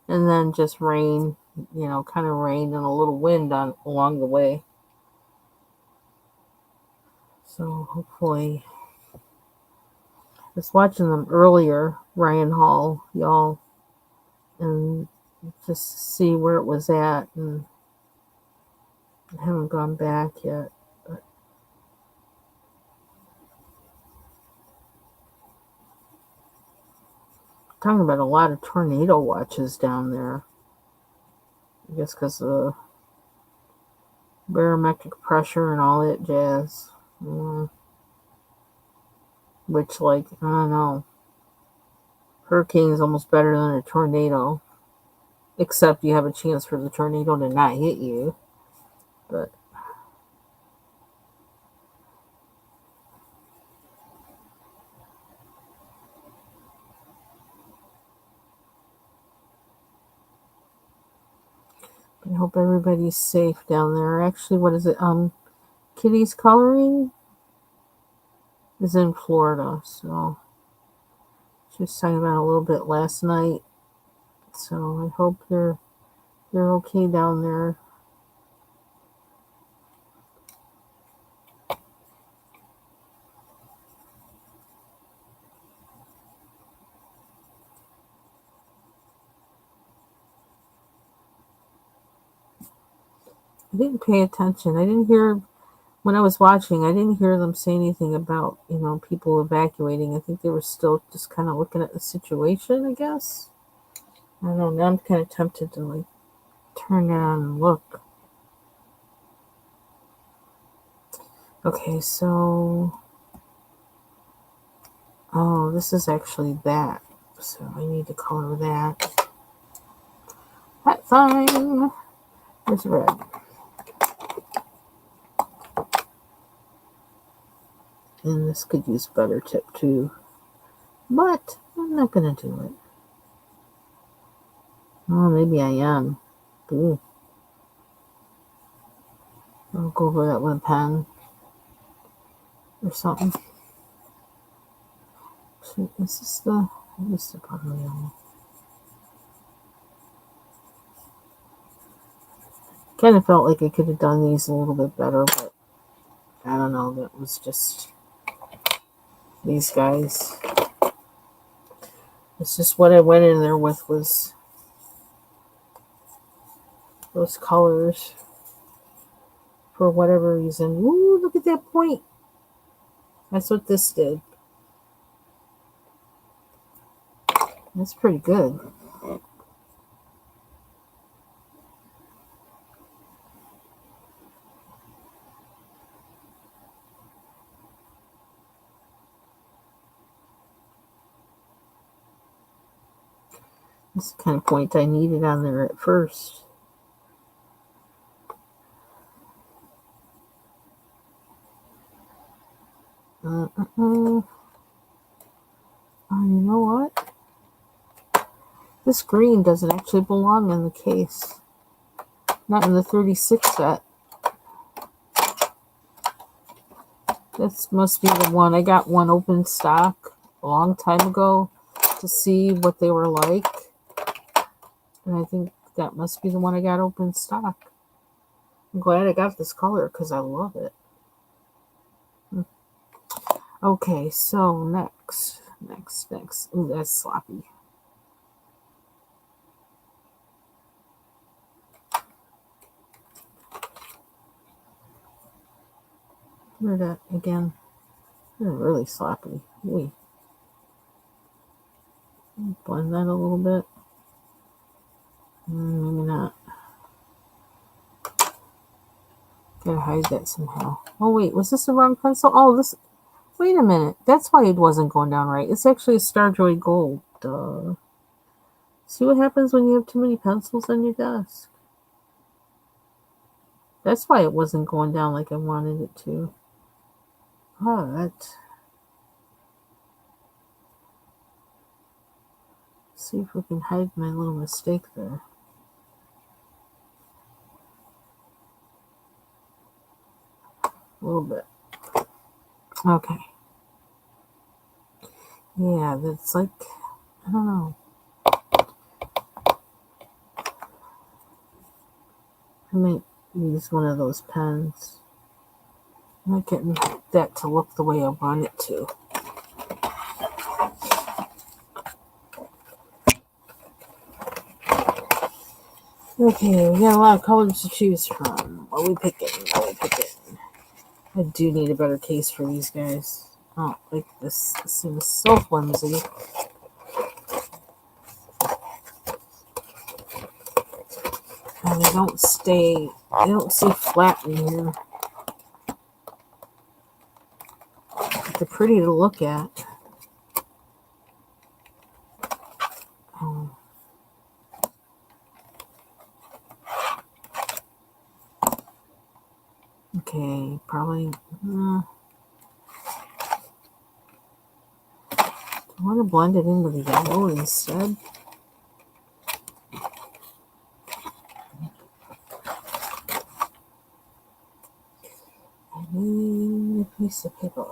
Speaker 1: and then just rain, kind of rain and a little wind along the way. So hopefully, I was watching them earlier, Ryan Hall, y'all, and just see where it was at, and I haven't gone back yet. But talking about a lot of tornado watches down there. I guess because of the barometric pressure and all that jazz. Which, like, I don't know. Hurricane is almost better than a tornado. Except you have a chance for the tornado to not hit you. But I hope everybody's safe down there. Actually, what is it? Kitty's Coloring is in Florida. So she was talking about a little bit last night. So I hope they're okay down there. I didn't pay attention. I didn't hear when I was watching. I didn't hear them say anything about people evacuating. I think they were still just kind of looking at the situation. I guess. I don't know. Now I'm kind of tempted to like turn it on and look. Okay, so this is actually that. So I need to color that. That's fine. Where's red? And this could use a better tip too. But I'm not gonna do it. Oh, maybe I am. Ooh. I'll go over that with a pen or something. So this is the bottom yellow. Kind of felt like I could have done these a little bit better, but I don't know. That was just these guys. It's just what I went in there with was those colors for whatever reason. Ooh, look at that point. That's what this did. That's pretty good. That's the kind of point I needed on there at first. Oh, you know what? This green doesn't actually belong in the case. Not in the 36 set. This must be the one. I got one open stock a long time ago to see what they were like. And I think that must be the one I got open stock. I'm glad I got this color because I love it. Okay, so next. Ooh, that's sloppy. Where that again? They're really sloppy. Ooh. Blend that a little bit. Maybe not. Gotta hide that somehow. Oh wait, was this the wrong pencil? Oh, this. Wait a minute. That's why it wasn't going down right. It's actually a Starjoy Gold. Duh. See what happens when you have too many pencils on your desk. That's why it wasn't going down like I wanted it to. But see if we can hide my little mistake there. A little bit. Okay. Yeah, that's like, I don't know. I might use one of those pens. I'm not getting that to look the way I want it to. Okay, we got a lot of colors to choose from. What are we picking? I do need a better case for these guys. Oh, like this. This thing is so flimsy. And they don't stay flat in here. They're pretty to look at. Okay, probably. I want to blend it in with the yellow instead. I need a piece of paper.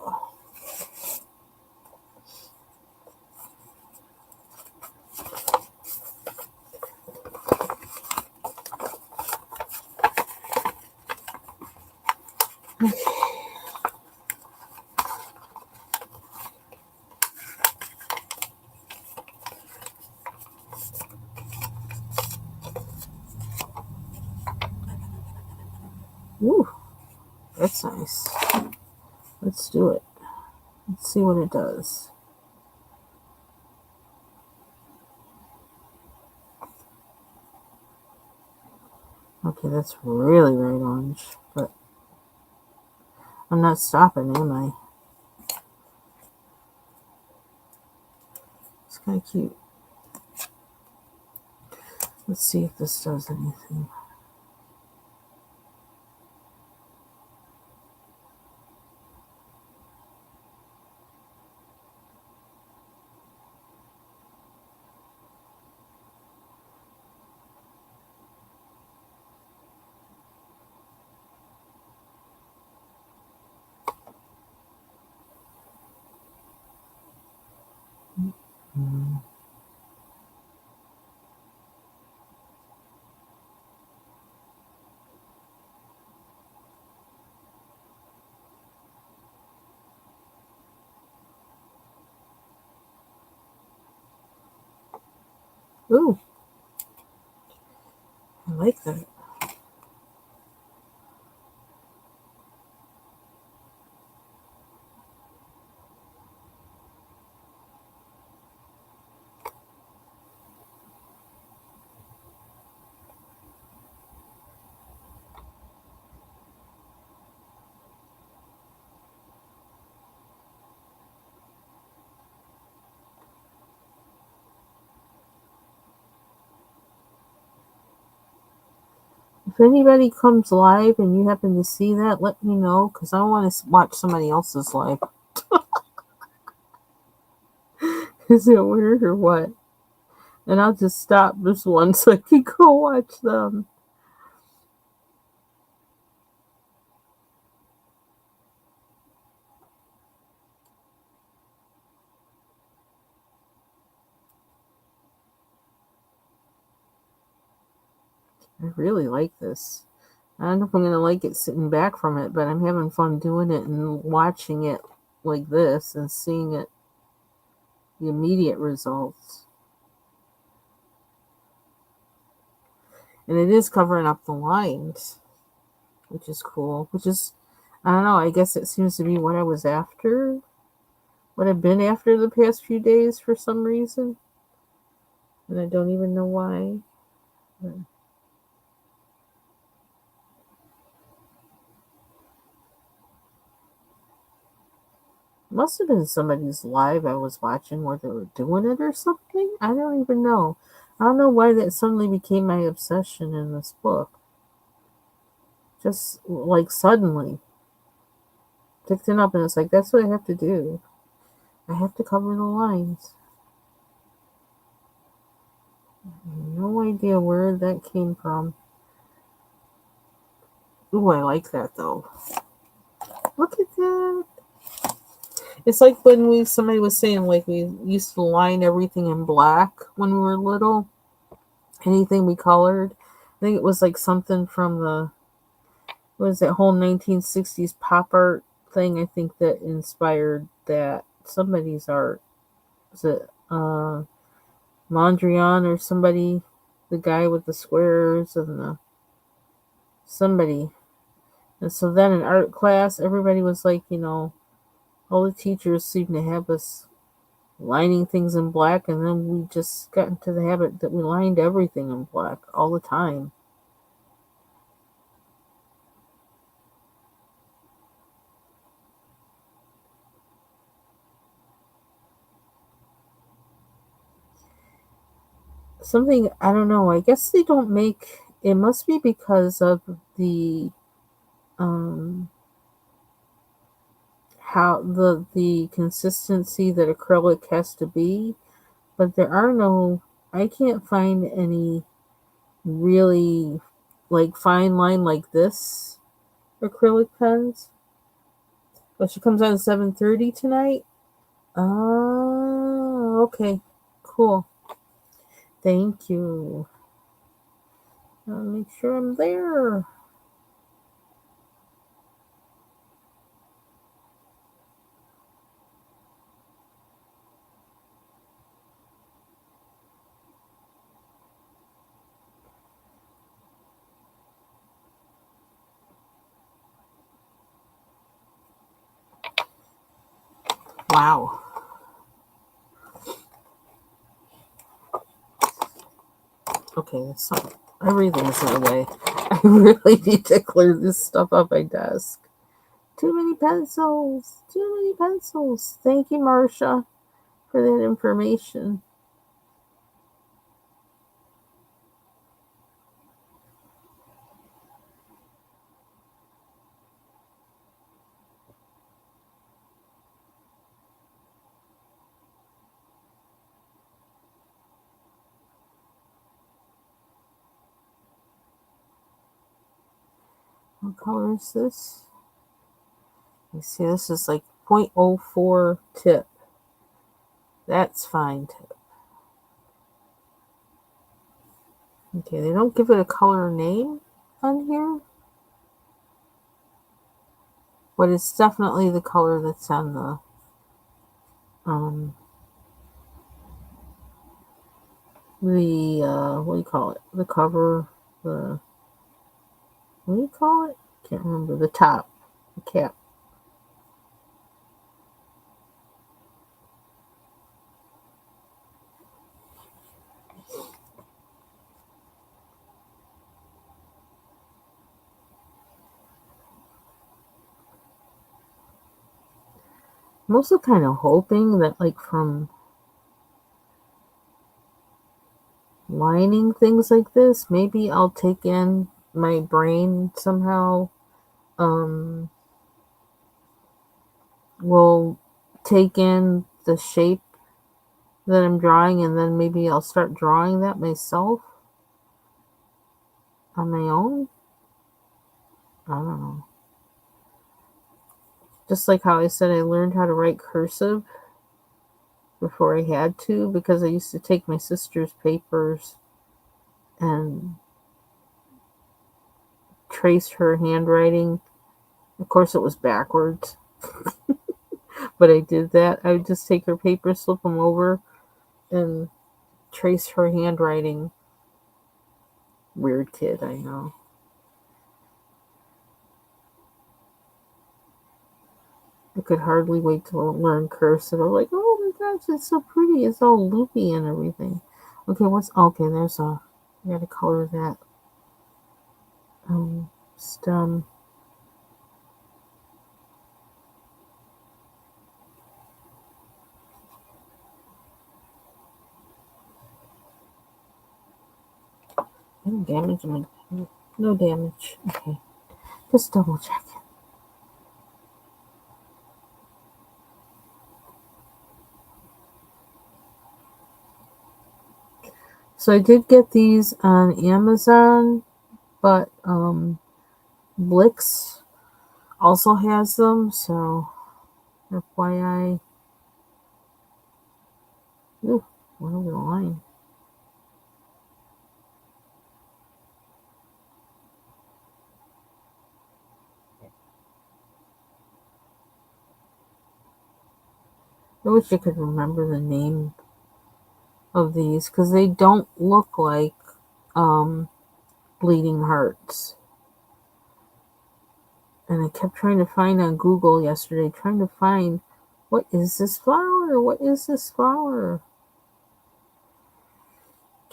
Speaker 1: Ooh, that's nice. Let's do it. Let's see what it does. Okay, that's really bright orange, but I'm not stopping, am I? It's kind of cute. Let's see if this does anything. Mm. Ooh, I like that. If anybody comes live and you happen to see that, let me know, because I want to watch somebody else's live. Is it weird or what? And I'll just stop this one so I can go watch them. I really like this. I don't know if I'm going to like it sitting back from it, but I'm having fun doing it and watching it like this and seeing it, the immediate results. And it is covering up the lines, which is cool. Which is, I don't know, I guess it seems to be what I was after. What I've been after the past few days for some reason. And I don't even know why. Must have been somebody's live I was watching where they were doing it or something. I don't even know. I don't know why that suddenly became my obsession in this book. Just like suddenly picked it up and it's like, that's what I have to do. I have to cover the lines. No idea where that came from. Ooh, I like that though. Look at that. It's like when somebody was saying like we used to line everything in black when we were little. Anything we colored. I think it was like something from the what is that whole 1960s pop art thing. I think that inspired that somebody's art. Was it Mondrian or somebody? The guy with the squares and the somebody. And so then in art class, everybody was like, all the teachers seemed to have us lining things in black, and then we just got into the habit that we lined everything in black all the time. Something, I don't know, I guess they don't make it, must be because of the how the consistency that acrylic has to be, but there are no, I can't find any really like fine line like this acrylic pens. But she comes out at 7:30 tonight. Oh, okay, cool. Thank you. I'll make sure I'm there. Wow. Okay, so everything's in the way. I really need to clear this stuff off my desk. Too many pencils. Too many pencils. Thank you, Marcia, for that information. What color is this? You see, this is like 0.04 tip. That's fine tip. Okay, they don't give it a color name on here, but it's definitely the color that's on the what do you call it? The cover, the what do you call it? Can't remember. The top, the cap. I'm also kind of hoping that, like, from lining things like this, maybe I'll take in my brain somehow um, will take in the shape that I'm drawing, and then maybe I'll start drawing that myself on my own. I don't know. Just like how I said I learned how to write cursive before I had to, because I used to take my sister's papers and trace her handwriting. Of course, it was backwards, but I did that. I would just take her papers, flip them over, and trace her handwriting. Weird kid, I know. I could hardly wait to learn cursive. I'm like, oh my gosh, it's so pretty. It's all loopy and everything. Okay, okay? There's I gotta color that stem. Any damage? No damage. Okay, just double check. So I did get these on Amazon, but Blix also has them, so FYI. Ooh, went over the line. I wish I could remember the name of these, because they don't look like um, bleeding hearts. And I kept trying to find on Google yesterday, trying to find, what is this flower? What is this flower?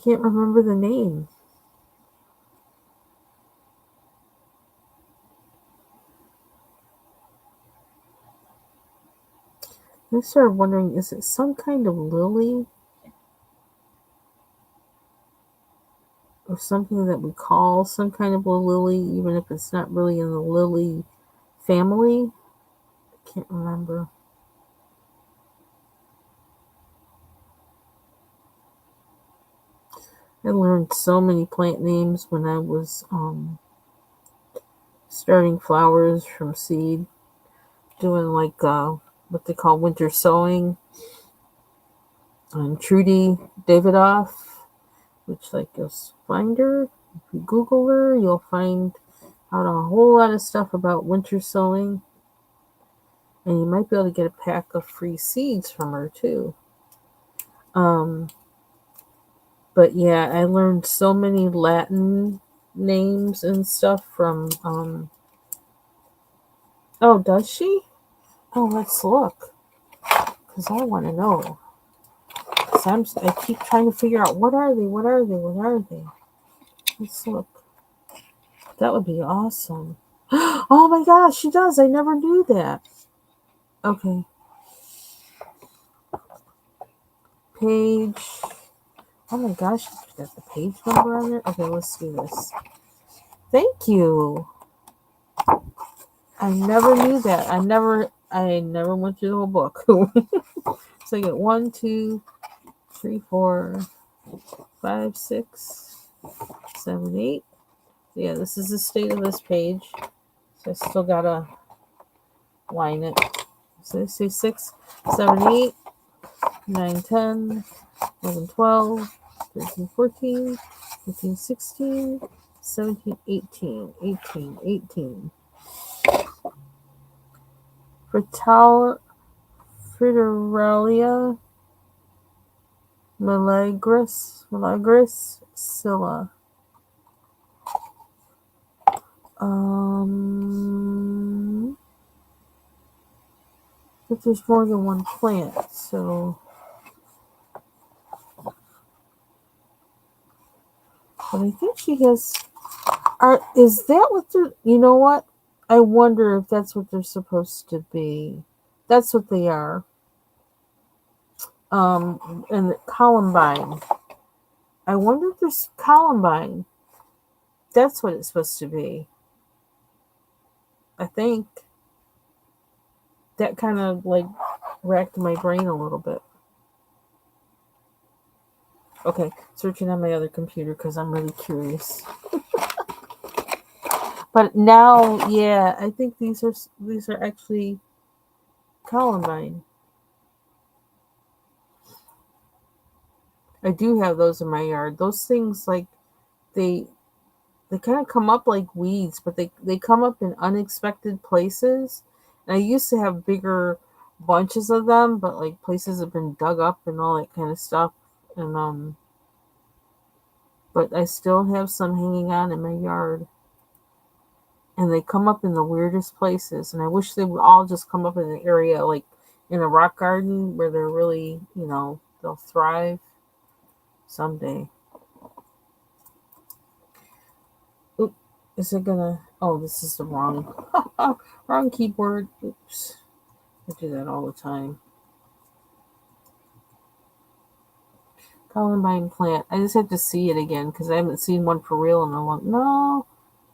Speaker 1: Can't remember the name. I started wondering, is it some kind of lily? Or something that we call some kind of a lily, even if it's not really in the lily family? I can't remember. I learned so many plant names when I was starting flowers from seed, doing like what they call winter sowing. Trudy Davidoff, which like you'll find her. If you Google her, you'll find out a whole lot of stuff about winter sowing. And you might be able to get a pack of free seeds from her too. But yeah, I learned so many Latin names and stuff from oh, does she? Oh, let's look, because I want to know. Cause I keep trying to figure out, what are they? What are they? What are they? Let's look. That would be awesome. Oh my gosh, she does. I never knew that. Okay. Page. Oh my gosh, got the page number on there. Okay, let's do this. Thank you. I never knew that. I never went through the whole book. So I get 1, 2, 3, 4, 5, 6, 7, 8. Yeah, this is the state of this page. So I still gotta line it. So I say 6, 7, 8, 9, 10, 11, 12, 13, 14, 15, 16, 17, 18, 18, 18. Fritillaria Milagris Scylla. But there's more than one plant, so. But I think she has. Is that what they're? You know what? I wonder if that's what they're supposed to be. That's what they are. And Columbine. I wonder if there's Columbine. That's what it's supposed to be. I think that kind of like racked my brain a little bit. Okay, searching on my other computer because I'm really curious. But now, yeah, I think these are actually columbine. I do have those in my yard. Those things like they they kind of come up like weeds, but they come up in unexpected places. And I used to have bigger bunches of them, but like places have been dug up and all that kind of stuff. And but I still have some hanging on in my yard. And they come up in the weirdest places. And I wish they would all just come up in an area like in a rock garden where they're really, they'll thrive someday. Oop, is it gonna? Oh, this is the wrong, wrong keyboard. Oops, I do that all the time. Columbine plant. I just have to see it again because I haven't seen one for real in a long. No,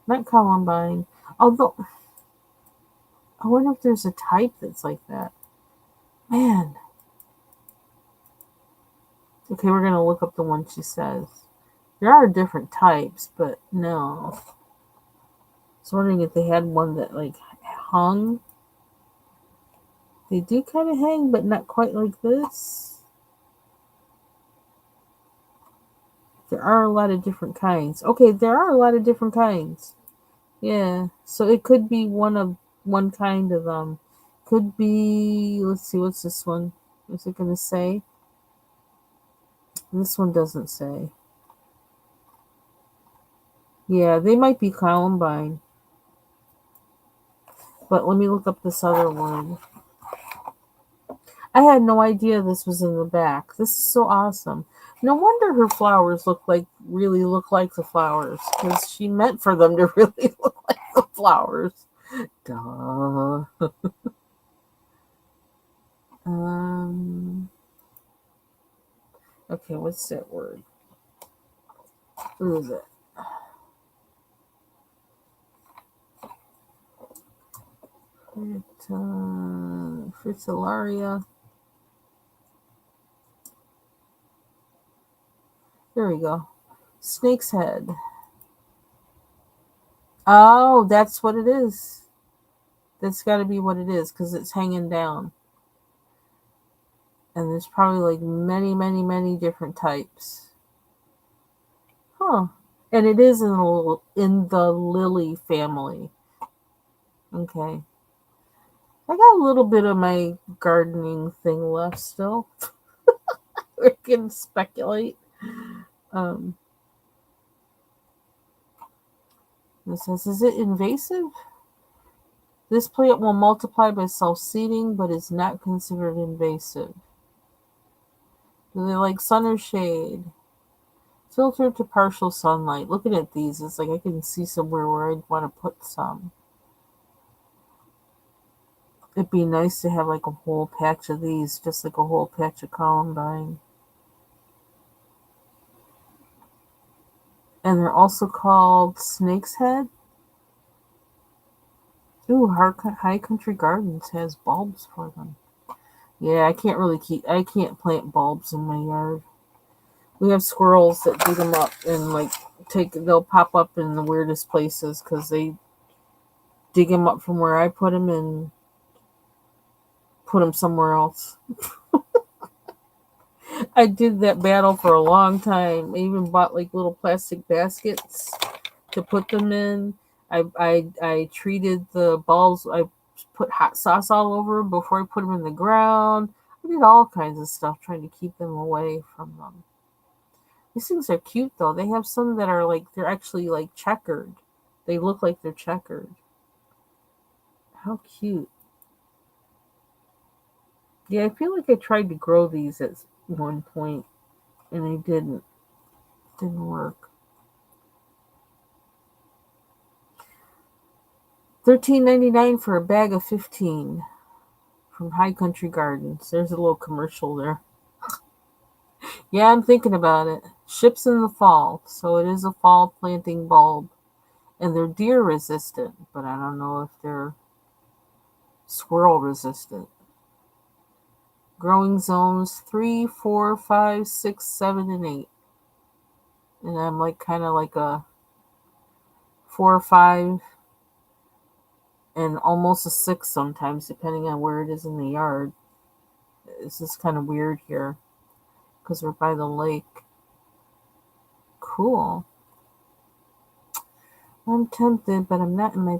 Speaker 1: not columbine. Although I wonder if there's a type that's like that. Man. Okay, we're gonna look up the one she says. There are different types, but no. I was wondering if they had one that like hung. They do kind of hang, but not quite like this. There are a lot of different kinds. Okay, there are a lot of different kinds. Yeah, so it could be one kind of could be, let's see, what's this one? What's it gonna say? This one doesn't say. Yeah, they might be columbine. But let me look up this other one. I had no idea this was in the back. This is so awesome. No wonder her flowers really look like the flowers because she meant for them to really look like the flowers. Duh. Okay, what's that word? What is it? Fritillaria. There we go. Snake's head. Oh, that's what it is. That's got to be what it is because it's hanging down. And there's probably like many, many, many different types. Huh. And it is in the lily family. Okay. I got a little bit of my gardening thing left still. We can speculate. Um, it says, is it invasive? This plant will multiply by self-seeding, but is not considered invasive. Do they like sun or shade? Filtered to partial sunlight. Looking at these, it's like I can see somewhere where I'd want to put some. It'd be nice to have like a whole patch of these, just like a whole patch of columbine. And they're also called snake's head. Ooh, High Country Gardens has bulbs for them. Yeah, I can't plant bulbs in my yard. We have squirrels that dig them up and like they'll pop up in the weirdest places because they dig them up from where I put them and put them somewhere else. I did that battle for a long time. I even bought like little plastic baskets to put them in. I treated the bulbs. I put hot sauce all over them before I put them in the ground. I did all kinds of stuff trying to keep them away from them. These things are cute though. They have some that are like they're actually like checkered. They look like they're checkered. How cute. Yeah, I feel like I tried to grow these at one point and I didn't. Didn't work. $13.99 for a bag of 15 from High Country Gardens. There's a little commercial there. Yeah, I'm thinking about it. Ships in the fall, so it is a fall planting bulb. And they're deer resistant, but I don't know if they're squirrel resistant. Growing zones 3, 4, 5, 6, 7, and 8. And I'm like kind of like a 4 or 5 and almost a 6 sometimes, depending on where it is in the yard. This is kind of weird here because we're by the lake. Cool. I'm tempted, but I'm not in my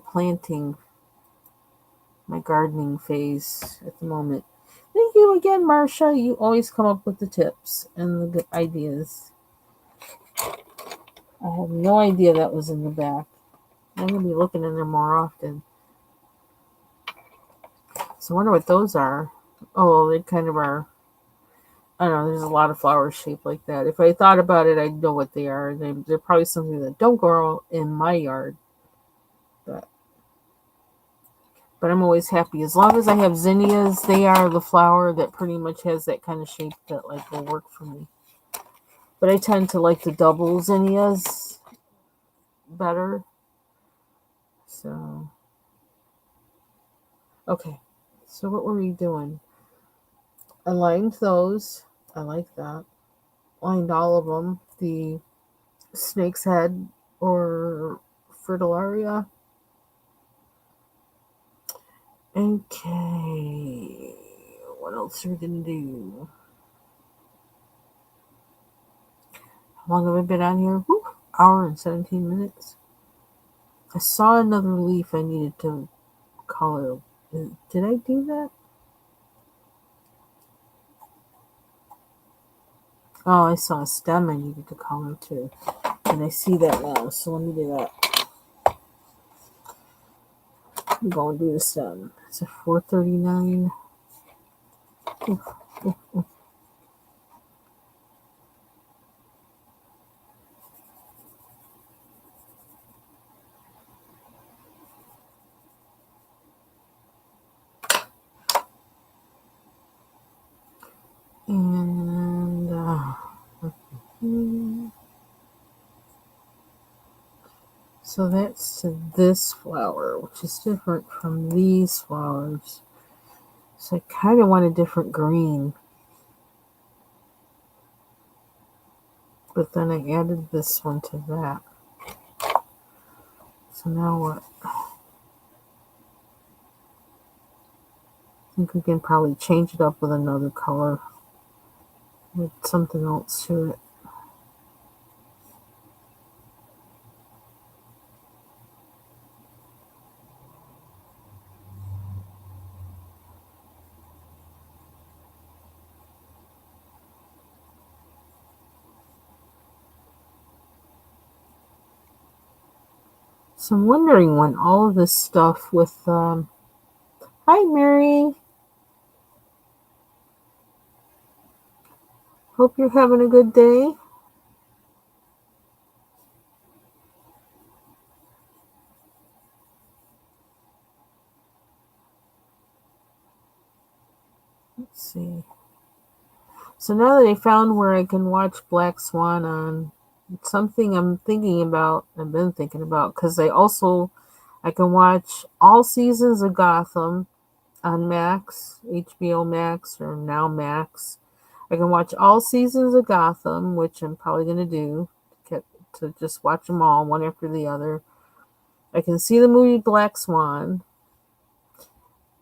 Speaker 1: gardening phase at the moment. Thank you again, Marcia. You always come up with the tips and the good ideas. I have no idea that was in the back. I'm going to be looking in there more often. So I wonder what those are. Oh, they kind of are. I don't know. There's a lot of flowers shaped like that. If I thought about it, I'd know what they are. They're probably something that don't grow in my yard. But I'm always happy. As long as I have zinnias, they are the flower that pretty much has that kind of shape that like will work for me. But I tend to like the double zinnias better. So, okay. So what were we doing? I lined those. I like that. Lined all of them. The snake's head or fritillaria. Okay. What else are we going to do? How long have I been on here? Woo, hour and 17 minutes. I saw another leaf I needed to color. Did I do that? Oh, I saw a stem I needed to color too. And I see that now, so let me do that. I'm going to do the stem. It's a 439. Oof, oof, oof. And so that's to this flower, which is different from these flowers. So I kind of want a different green. But then I added this one to that. So now what? I think we can probably change it up with another color. With something else to it. So I'm wondering when all of this stuff with, hi Mary. Hope you're having a good day. Let's see. So now that I found where I can watch Black Swan on, it's something I've been thinking about, because I can watch all seasons of Gotham on Max, HBO Max, or now Max. I can watch all seasons of Gotham, which I'm probably going to do, to just watch them all, one after the other. I can see the movie Black Swan.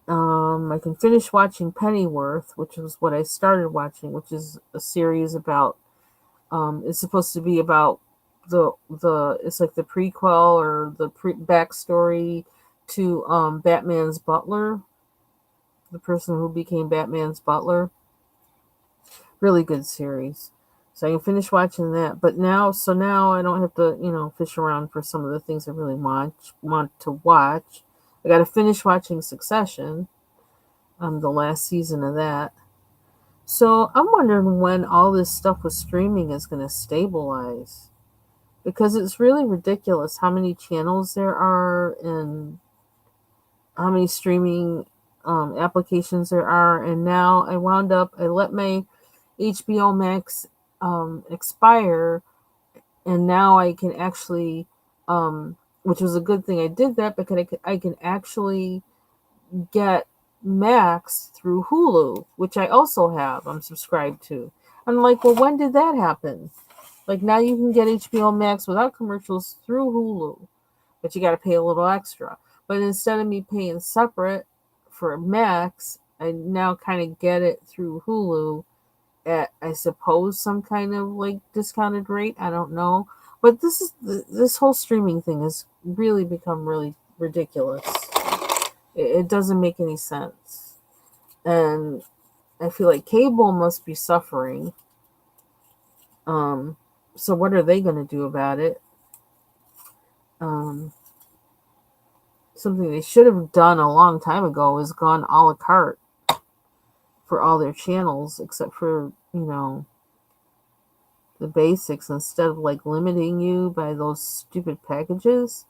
Speaker 1: I can finish watching Pennyworth, which is what I started watching, which is a series about. It's supposed to be about the it's like the prequel or the backstory to Batman's butler, the person who became Batman's butler. Really good series. So I can finish watching that. But now I don't have to, fish around for some of the things I really want to watch. I got to finish watching Succession, the last season of that. So I'm wondering when all this stuff with streaming is going to stabilize. Because it's really ridiculous how many channels there are and how many streaming applications there are. And now I let my HBO Max expire, and now I can actually which was a good thing I did that because I can actually get Max through Hulu, which I also have. I'm subscribed to. I'm like, well, when did that happen? Like now you can get HBO Max without commercials through Hulu, but you got to pay a little extra. But instead of me paying separate for Max, I now kind of get it through Hulu at, I suppose, some kind of like discounted rate. I don't know. But this whole streaming thing has really become really ridiculous. It doesn't make any sense. And I feel like cable must be suffering. Um, so what are they going to do about it? Um, Something they should have done a long time ago is gone a la carte for all their channels, except for, the basics, instead of like limiting you by those stupid packages.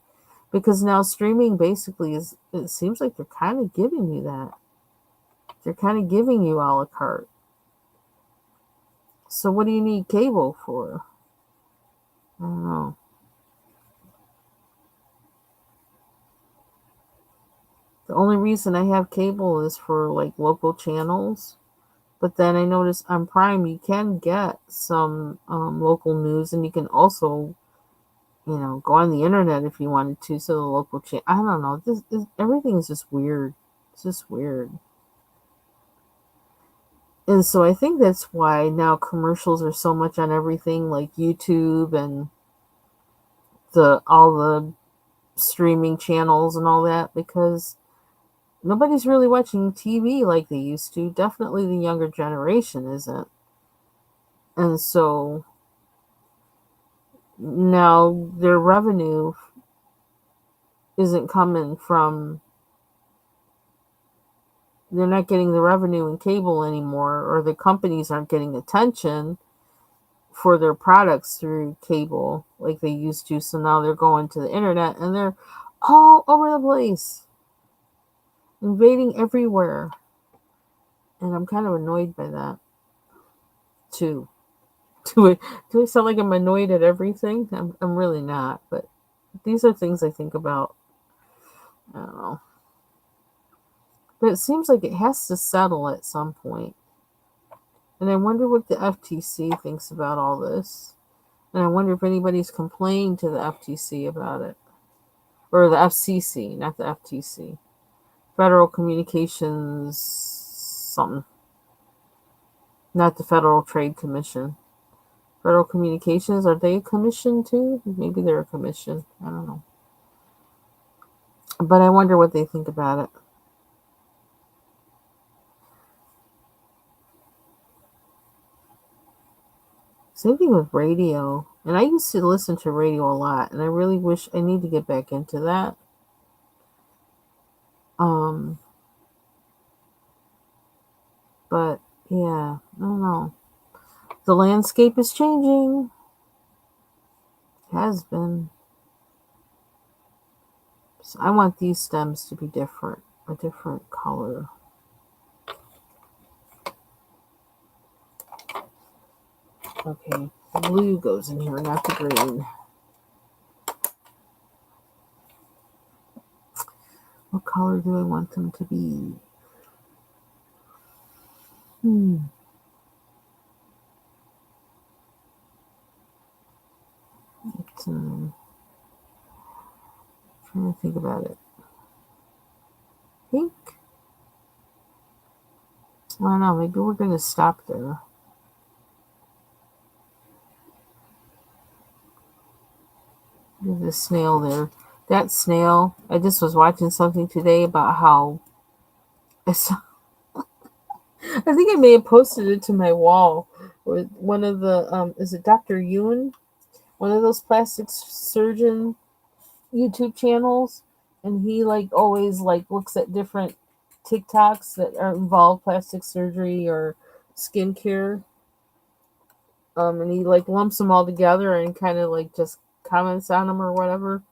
Speaker 1: Because now streaming basically is, it seems like they're kind of giving you that. They're kind of giving you a la carte. So what do you need cable for? I don't know. The only reason I have cable is for like local channels. But then I noticed on Prime you can get some local news, and you can also, go on the internet if you wanted to. So the local channel, I don't know. This everything is just weird. It's just weird. And so I think that's why now commercials are so much on everything, like YouTube and the all the streaming channels and all that, because nobody's really watching TV like they used to. Definitely the younger generation isn't. And so now their revenue isn't coming from, they're not getting the revenue in cable anymore, or the companies aren't getting attention for their products through cable like they used to. So now they're going to the internet and they're all over the place, invading everywhere. And I'm kind of annoyed by that too. Do I sound like I'm annoyed at everything? I'm really not, but these are things I think about. I don't know. But it seems like it has to settle at some point. And I wonder what the FTC thinks about all this. And I wonder if anybody's complaining to the FTC about it. Or the FCC, not the FTC. Federal Communications something. Not the Federal Trade Commission. Federal Communications, are they a commission too? Maybe they're a commission. I don't know. But I wonder what they think about it. Same thing with radio. And I used to listen to radio a lot, and I really wish I need to get back into that. Um, but yeah, I don't know. The landscape is changing. Has been. So I want these stems to be different, a different color. Okay, the blue goes in here, not the green. What color do I want them to be? It's, trying to think about it. Pink? I don't know, maybe we're going to stop there. There's a snail there. That snail, I just was watching something today about how I think I may have posted it to my wall. With one of the is it Dr. Yoon? One of those plastic surgeon YouTube channels, and he like always like looks at different TikToks that are involve plastic surgery or skincare. And he like lumps them all together and kind of like just comments on them or whatever.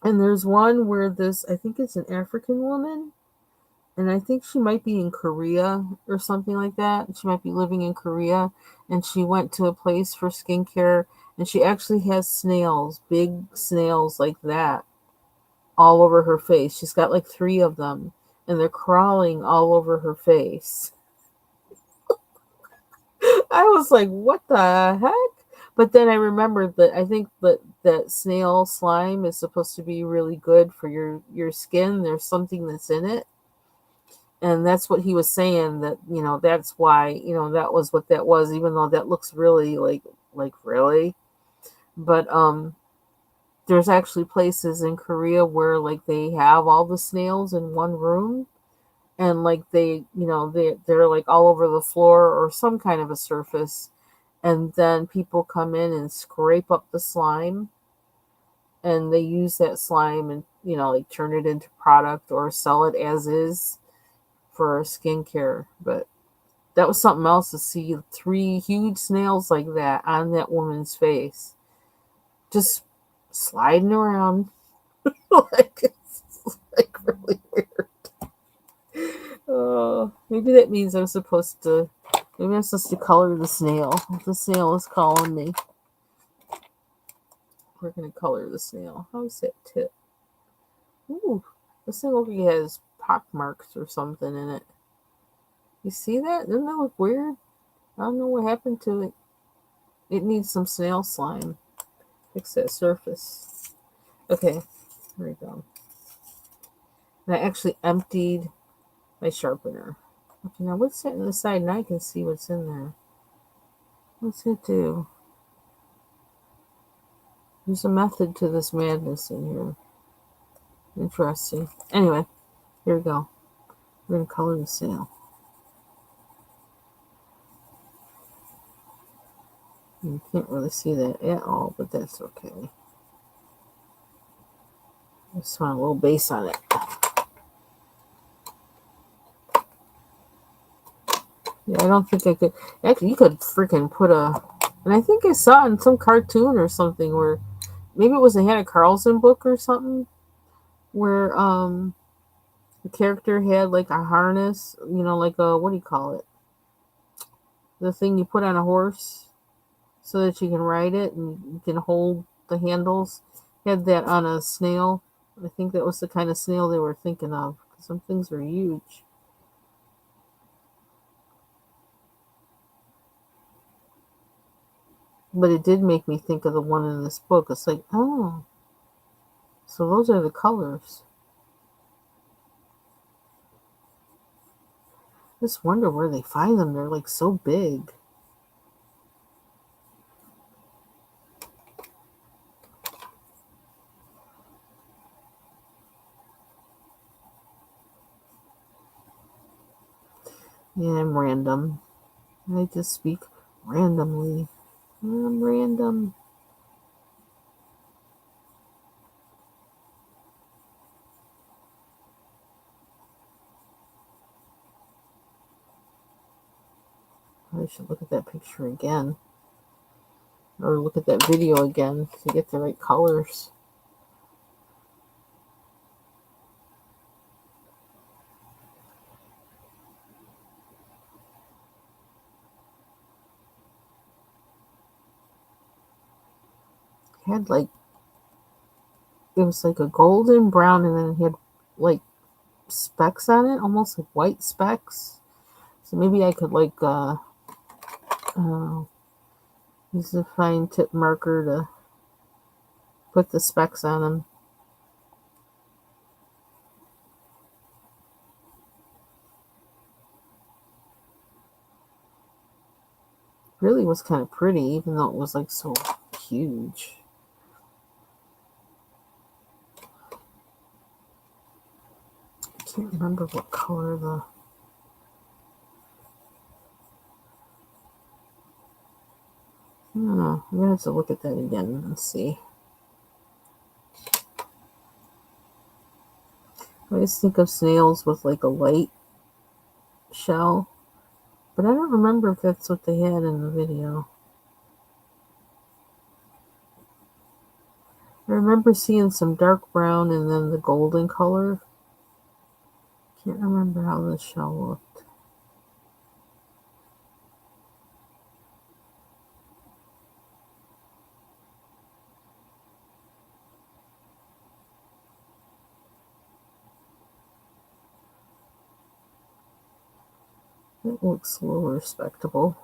Speaker 1: And there's one where this, I think it's an African woman, and I think she might be in Korea or something like that. She might be living in Korea, and she went to a place for skincare, And she actually has snails, big snails like that, all over her face. She's got like three of them, and they're crawling all over her face. I was like, what the heck? But then I remembered that I think that snail slime is supposed to be really good for your skin. There's something that's in it. And that's what he was saying, that, that's why, that was what that was, even though that looks really like really. But there's actually places in Korea where like they have all the snails in one room, and like they're like all over the floor or some kind of a surface, and then people come in and scrape up the slime, and they use that slime and like turn it into product or sell it as is for skincare. But that was something else to see three huge snails like that on that woman's face, just sliding around. Like, it's like really weird. Oh, maybe that means maybe I'm supposed to color the snail. The snail is calling me. We're going to color the snail. How's that tip? Ooh, this thing looks like it has pock marks or something in it. You see that? Doesn't that look weird? I don't know what happened to it. It needs some snail slime. Fix that surface. Okay, here we go. And I actually emptied my sharpener. Okay, now what's that on the side? Now I can see what's in there. What's it do? There's a method to this madness in here. Interesting. Anyway, here we go. We're going to color the snail. You can't really see that at all, but that's okay. I just want a little base on it. Yeah, I don't think I could. Actually, you could freaking put and I think I saw in some cartoon or something where maybe it was a Hannah Carlson book or something where the character had like a harness, like a, what do you call it? The thing you put on a horse so that you can ride it and you can hold the handles. Had that on a snail. I think that was the kind of snail they were thinking of. Some things are huge. But it did make me think of the one in this book. It's like, oh, so those are the colors. I just wonder where they find them. They're like so big. Yeah, I'm random. I just speak randomly. I'm random. I should look at that picture again. Or look at that video again to get the right colors. It had like, it was like a golden brown, and then it had like specks on it, almost like white specks. So maybe I could like use a fine tip marker to put the specks on them. Really was kind of pretty, even though it was like so huge. I can't remember what color the... I don't know. I'm gonna have to look at that again and see. I always think of snails with like a light shell, but I don't remember if that's what they had in the video. I remember seeing some dark brown and then the golden color. Can't remember how the shell looked. That looks a little respectable.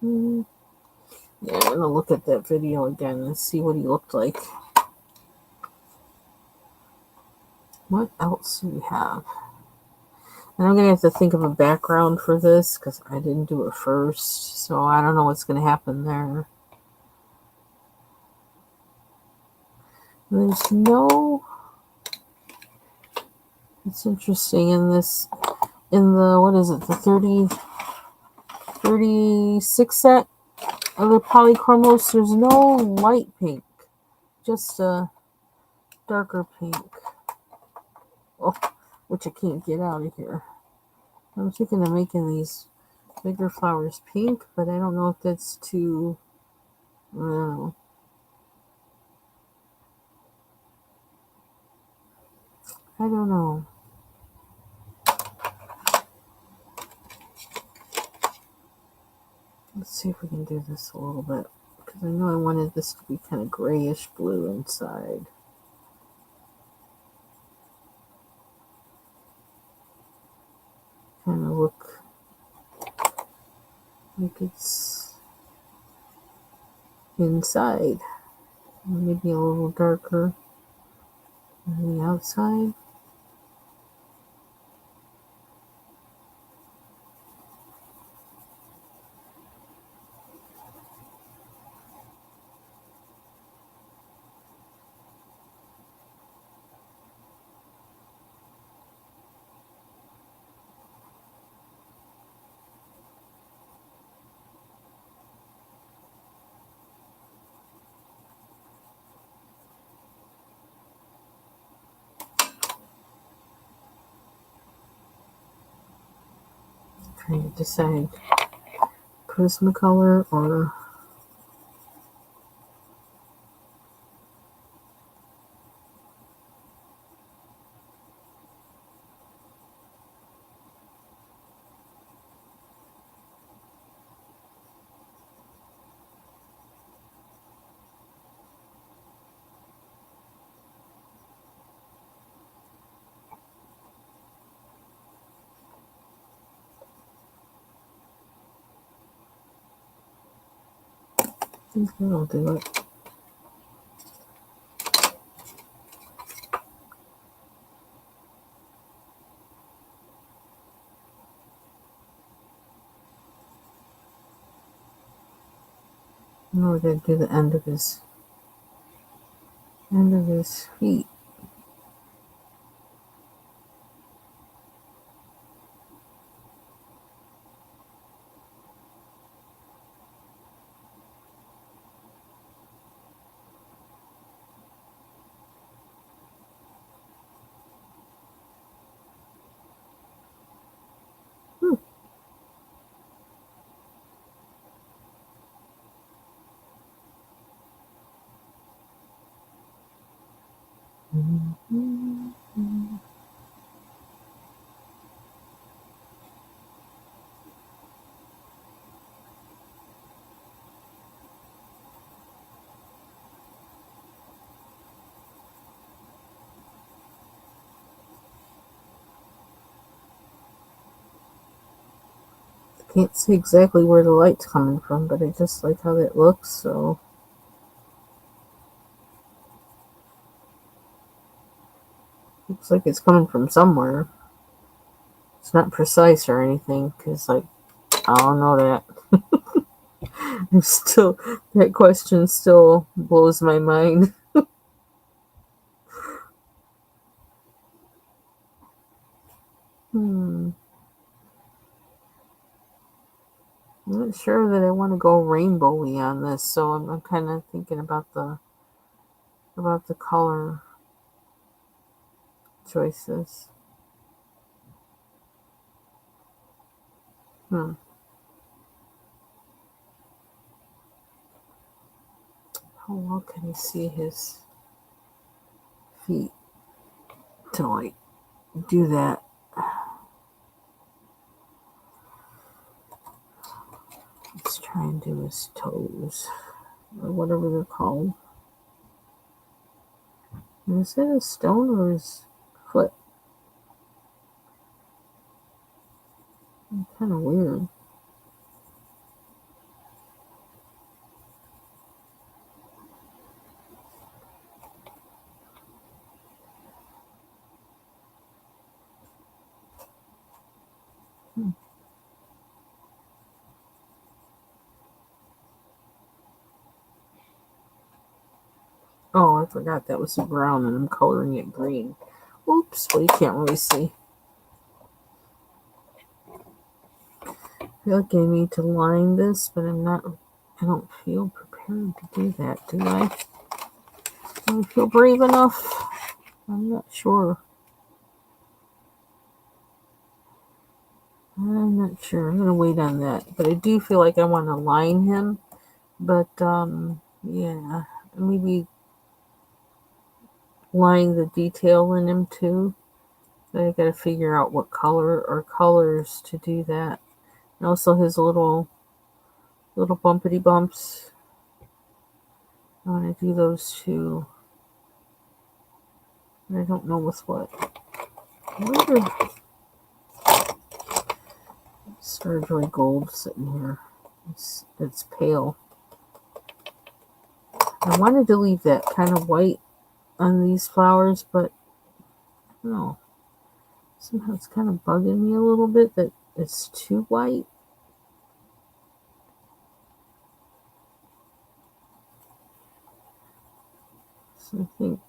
Speaker 1: Yeah, I'm gonna look at that video again and see what he looked like. What else do we have? And I'm gonna have to think of a background for this because I didn't do it first, so I don't know what's gonna happen there. There's no. It's interesting in this, in the, what is it, the 36 set of the polychromos, there's no light pink, just a darker pink. Oh, which I can't get out of here. I'm thinking of making these bigger flowers pink, but I don't know if that's too, I don't know. I don't know. Let's see if we can do this a little bit, because I know I wanted this to be kind of grayish blue inside. Kind of look like it's inside. Maybe a little darker on the outside. Trying to decide Prismacolor or I think that'll do it. Now we're going to do the end of his feet. Can't see exactly where the light's coming from, but I just like how that looks, so looks like it's coming from somewhere. It's not precise or anything, because, like, I don't know that. I'm still, that question still blows my mind. I'm not sure that I want to go rainbowy on this, so I'm kind of thinking about the color choices. How well can you see his feet to, like, do that? Let's try and do his toes, or whatever they're called. Is it a stone or his foot? Kind of weird. Oh, I forgot that was brown and I'm coloring it green. Oops, well, you can't really see. I feel like I need to line this, but I don't feel prepared to do that, do I? Do I feel brave enough? I'm not sure. I'm not sure. I'm going to wait on that. But I do feel like I want to line him. But, yeah, maybe line the detail in him too. But I got to figure out what color or colors to do that. And also his little bumpity bumps. I want to do those too. I don't know with what. I wonder. Starjoy gold sitting here. It's pale. I wanted to leave that kind of white on these flowers, but no. Somehow it's kind of bugging me a little bit that it's too white. So I think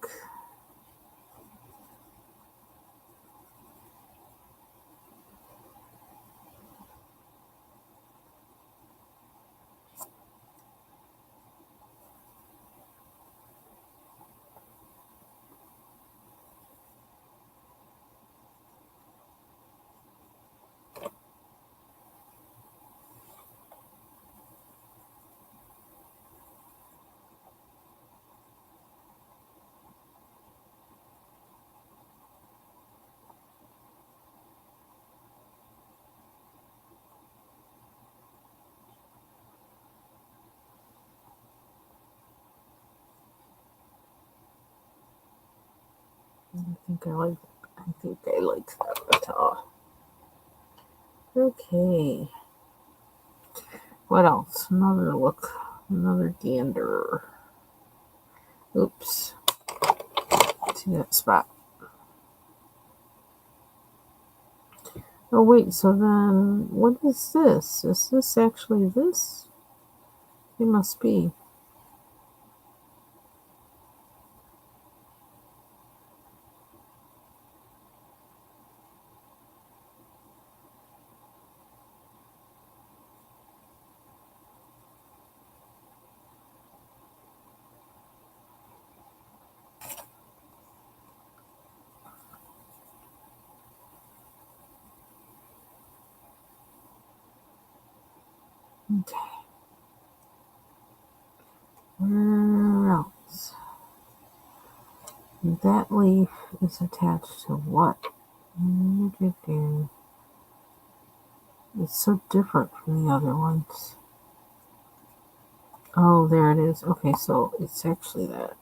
Speaker 1: I like that. Okay. What else? Another look. Another gander. Oops. See that spot. Oh wait, so then what is this? Is this actually this? It must be. Okay. Where else? That leaf is attached to what? It's so different from the other ones. Oh, there it is. Okay, so it's actually that.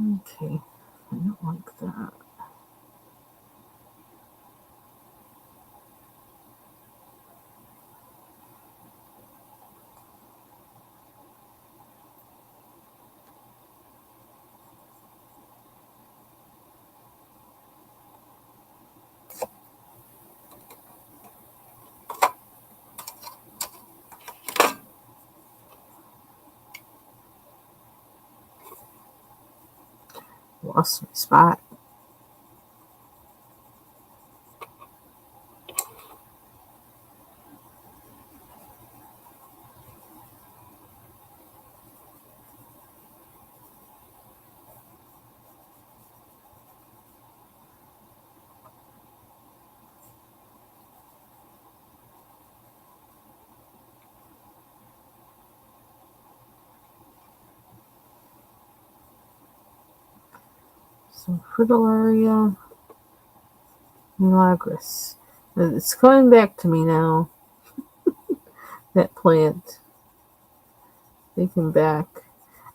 Speaker 1: Okay, I don't like that. Lost my spot. So Fritillaria milagris. It's coming back to me now. That plant. Taken back.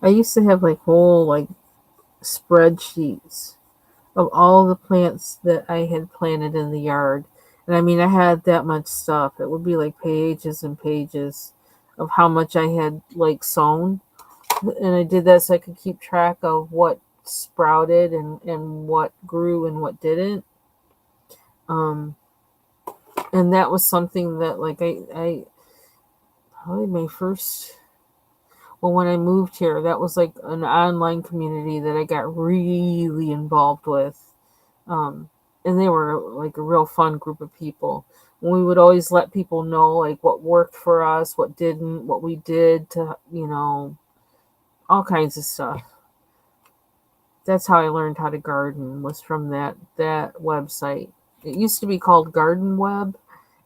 Speaker 1: I used to have like whole like spreadsheets of all the plants that I had planted in the yard. And I mean, I had that much stuff. It would be like pages and pages of how much I had like sown. And I did that so I could keep track of what sprouted and what grew and what didn't. Um, and that was something that like I probably my first, well, when I moved here, that was like an online community that I got really involved with. Um, and they were like a real fun group of people. We would always let people know like what worked for us, what didn't, what we did to, all kinds of stuff. That's how I learned how to garden, was from that website. It used to be called Garden Web,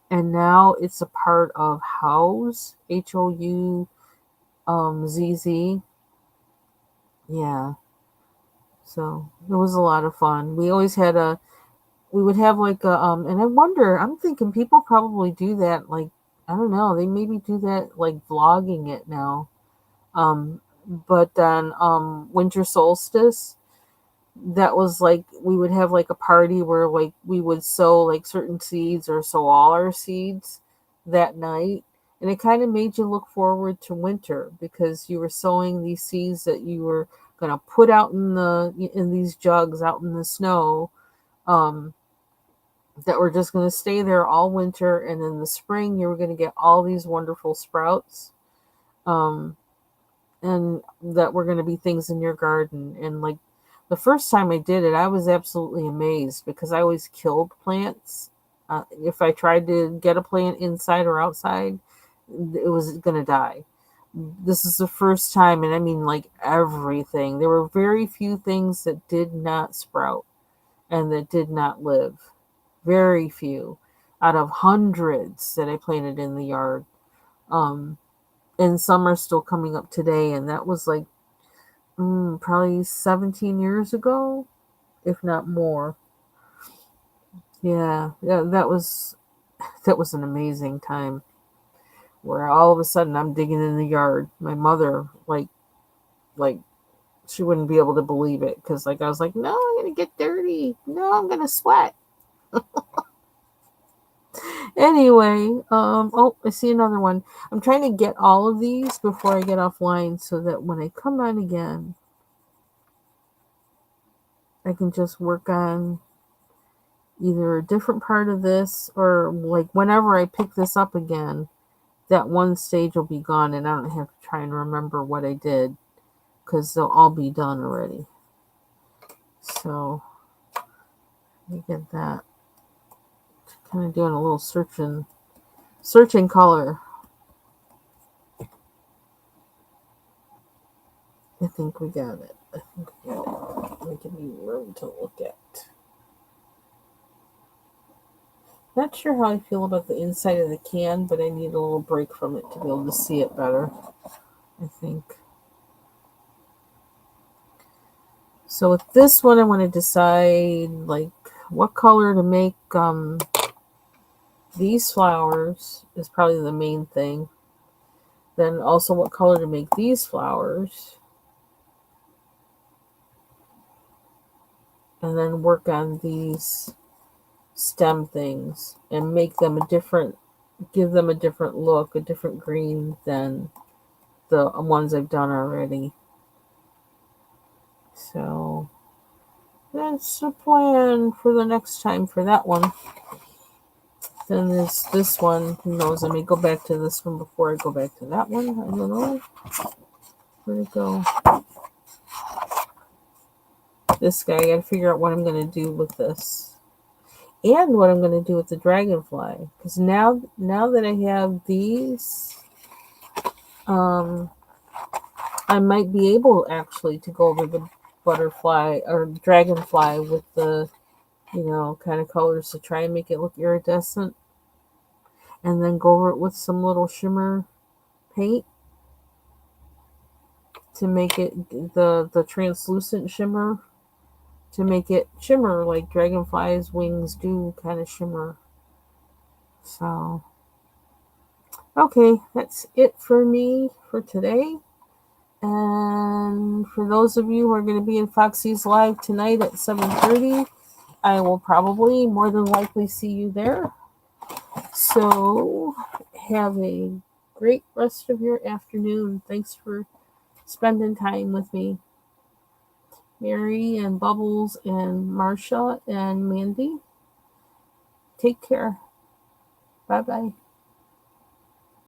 Speaker 1: and now it's a part of House, HOUZZ. Yeah. So it was a lot of fun. We would have like a and I wonder, I'm thinking people probably do that, like, I don't know, they maybe do that like vlogging it now. But then winter solstice, that was like we would have like a party where like we would sow like certain seeds or sow all our seeds that night. And it kind of made you look forward to winter because you were sowing these seeds that you were going to put out in these jugs out in the snow, um, that were just going to stay there all winter, and in the spring you were going to get all these wonderful sprouts, um, and that were going to be things in your garden. And like the first time I did it, I was absolutely amazed because I always killed plants. If I tried to get a plant inside or outside, it was going to die. This is the first time, and I mean like everything. There were very few things that did not sprout and that did not live. Very few out of hundreds that I planted in the yard. Um, and some are still coming up today, and that was like probably 17 years ago, if not more. Yeah, that was an amazing time where all of a sudden I'm digging in the yard. My mother, like she wouldn't be able to believe it because like I was like, no, I'm gonna get dirty. No, I'm gonna sweat. Anyway, oh, I see another one. I'm trying to get all of these before I get offline so that when I come on again, I can just work on either a different part of this, or like whenever I pick this up again, that one stage will be gone and I don't have to try and remember what I did because they'll all be done already. So, let me get that. Kind of doing a little searching color. I think we got it. Let me give you room to look at. Not sure how I feel about the inside of the can, but I need a little break from it to be able to see it better, I think. So with this one, I want to decide like what color to make these flowers is probably the main thing. Then also what color to make these flowers. And then work on these stem things and make them give them a different look, a different green than the ones I've done already. So that's the plan for the next time for that one. Then there's this one. Who knows? Let me go back to this one before I go back to that one. I don't know. Where'd it go? this guy. I gotta figure out what I'm gonna do with this. And what I'm gonna do with the dragonfly. Because now that I have these, I might be able actually to go over the butterfly or dragonfly with the, kind of colors to try and make it look iridescent. And then go over it with some little shimmer paint to make it the translucent shimmer to make it shimmer like dragonflies' wings do, kind of shimmer. So, okay, that's it for me for today. And for those of you who are going to be in Foxy's Live tonight at 7:30, I will probably more than likely see you there. So, have a great rest of your afternoon. Thanks for spending time with me. Mary and Bubbles and Marsha and Mandy, take care. Bye-bye.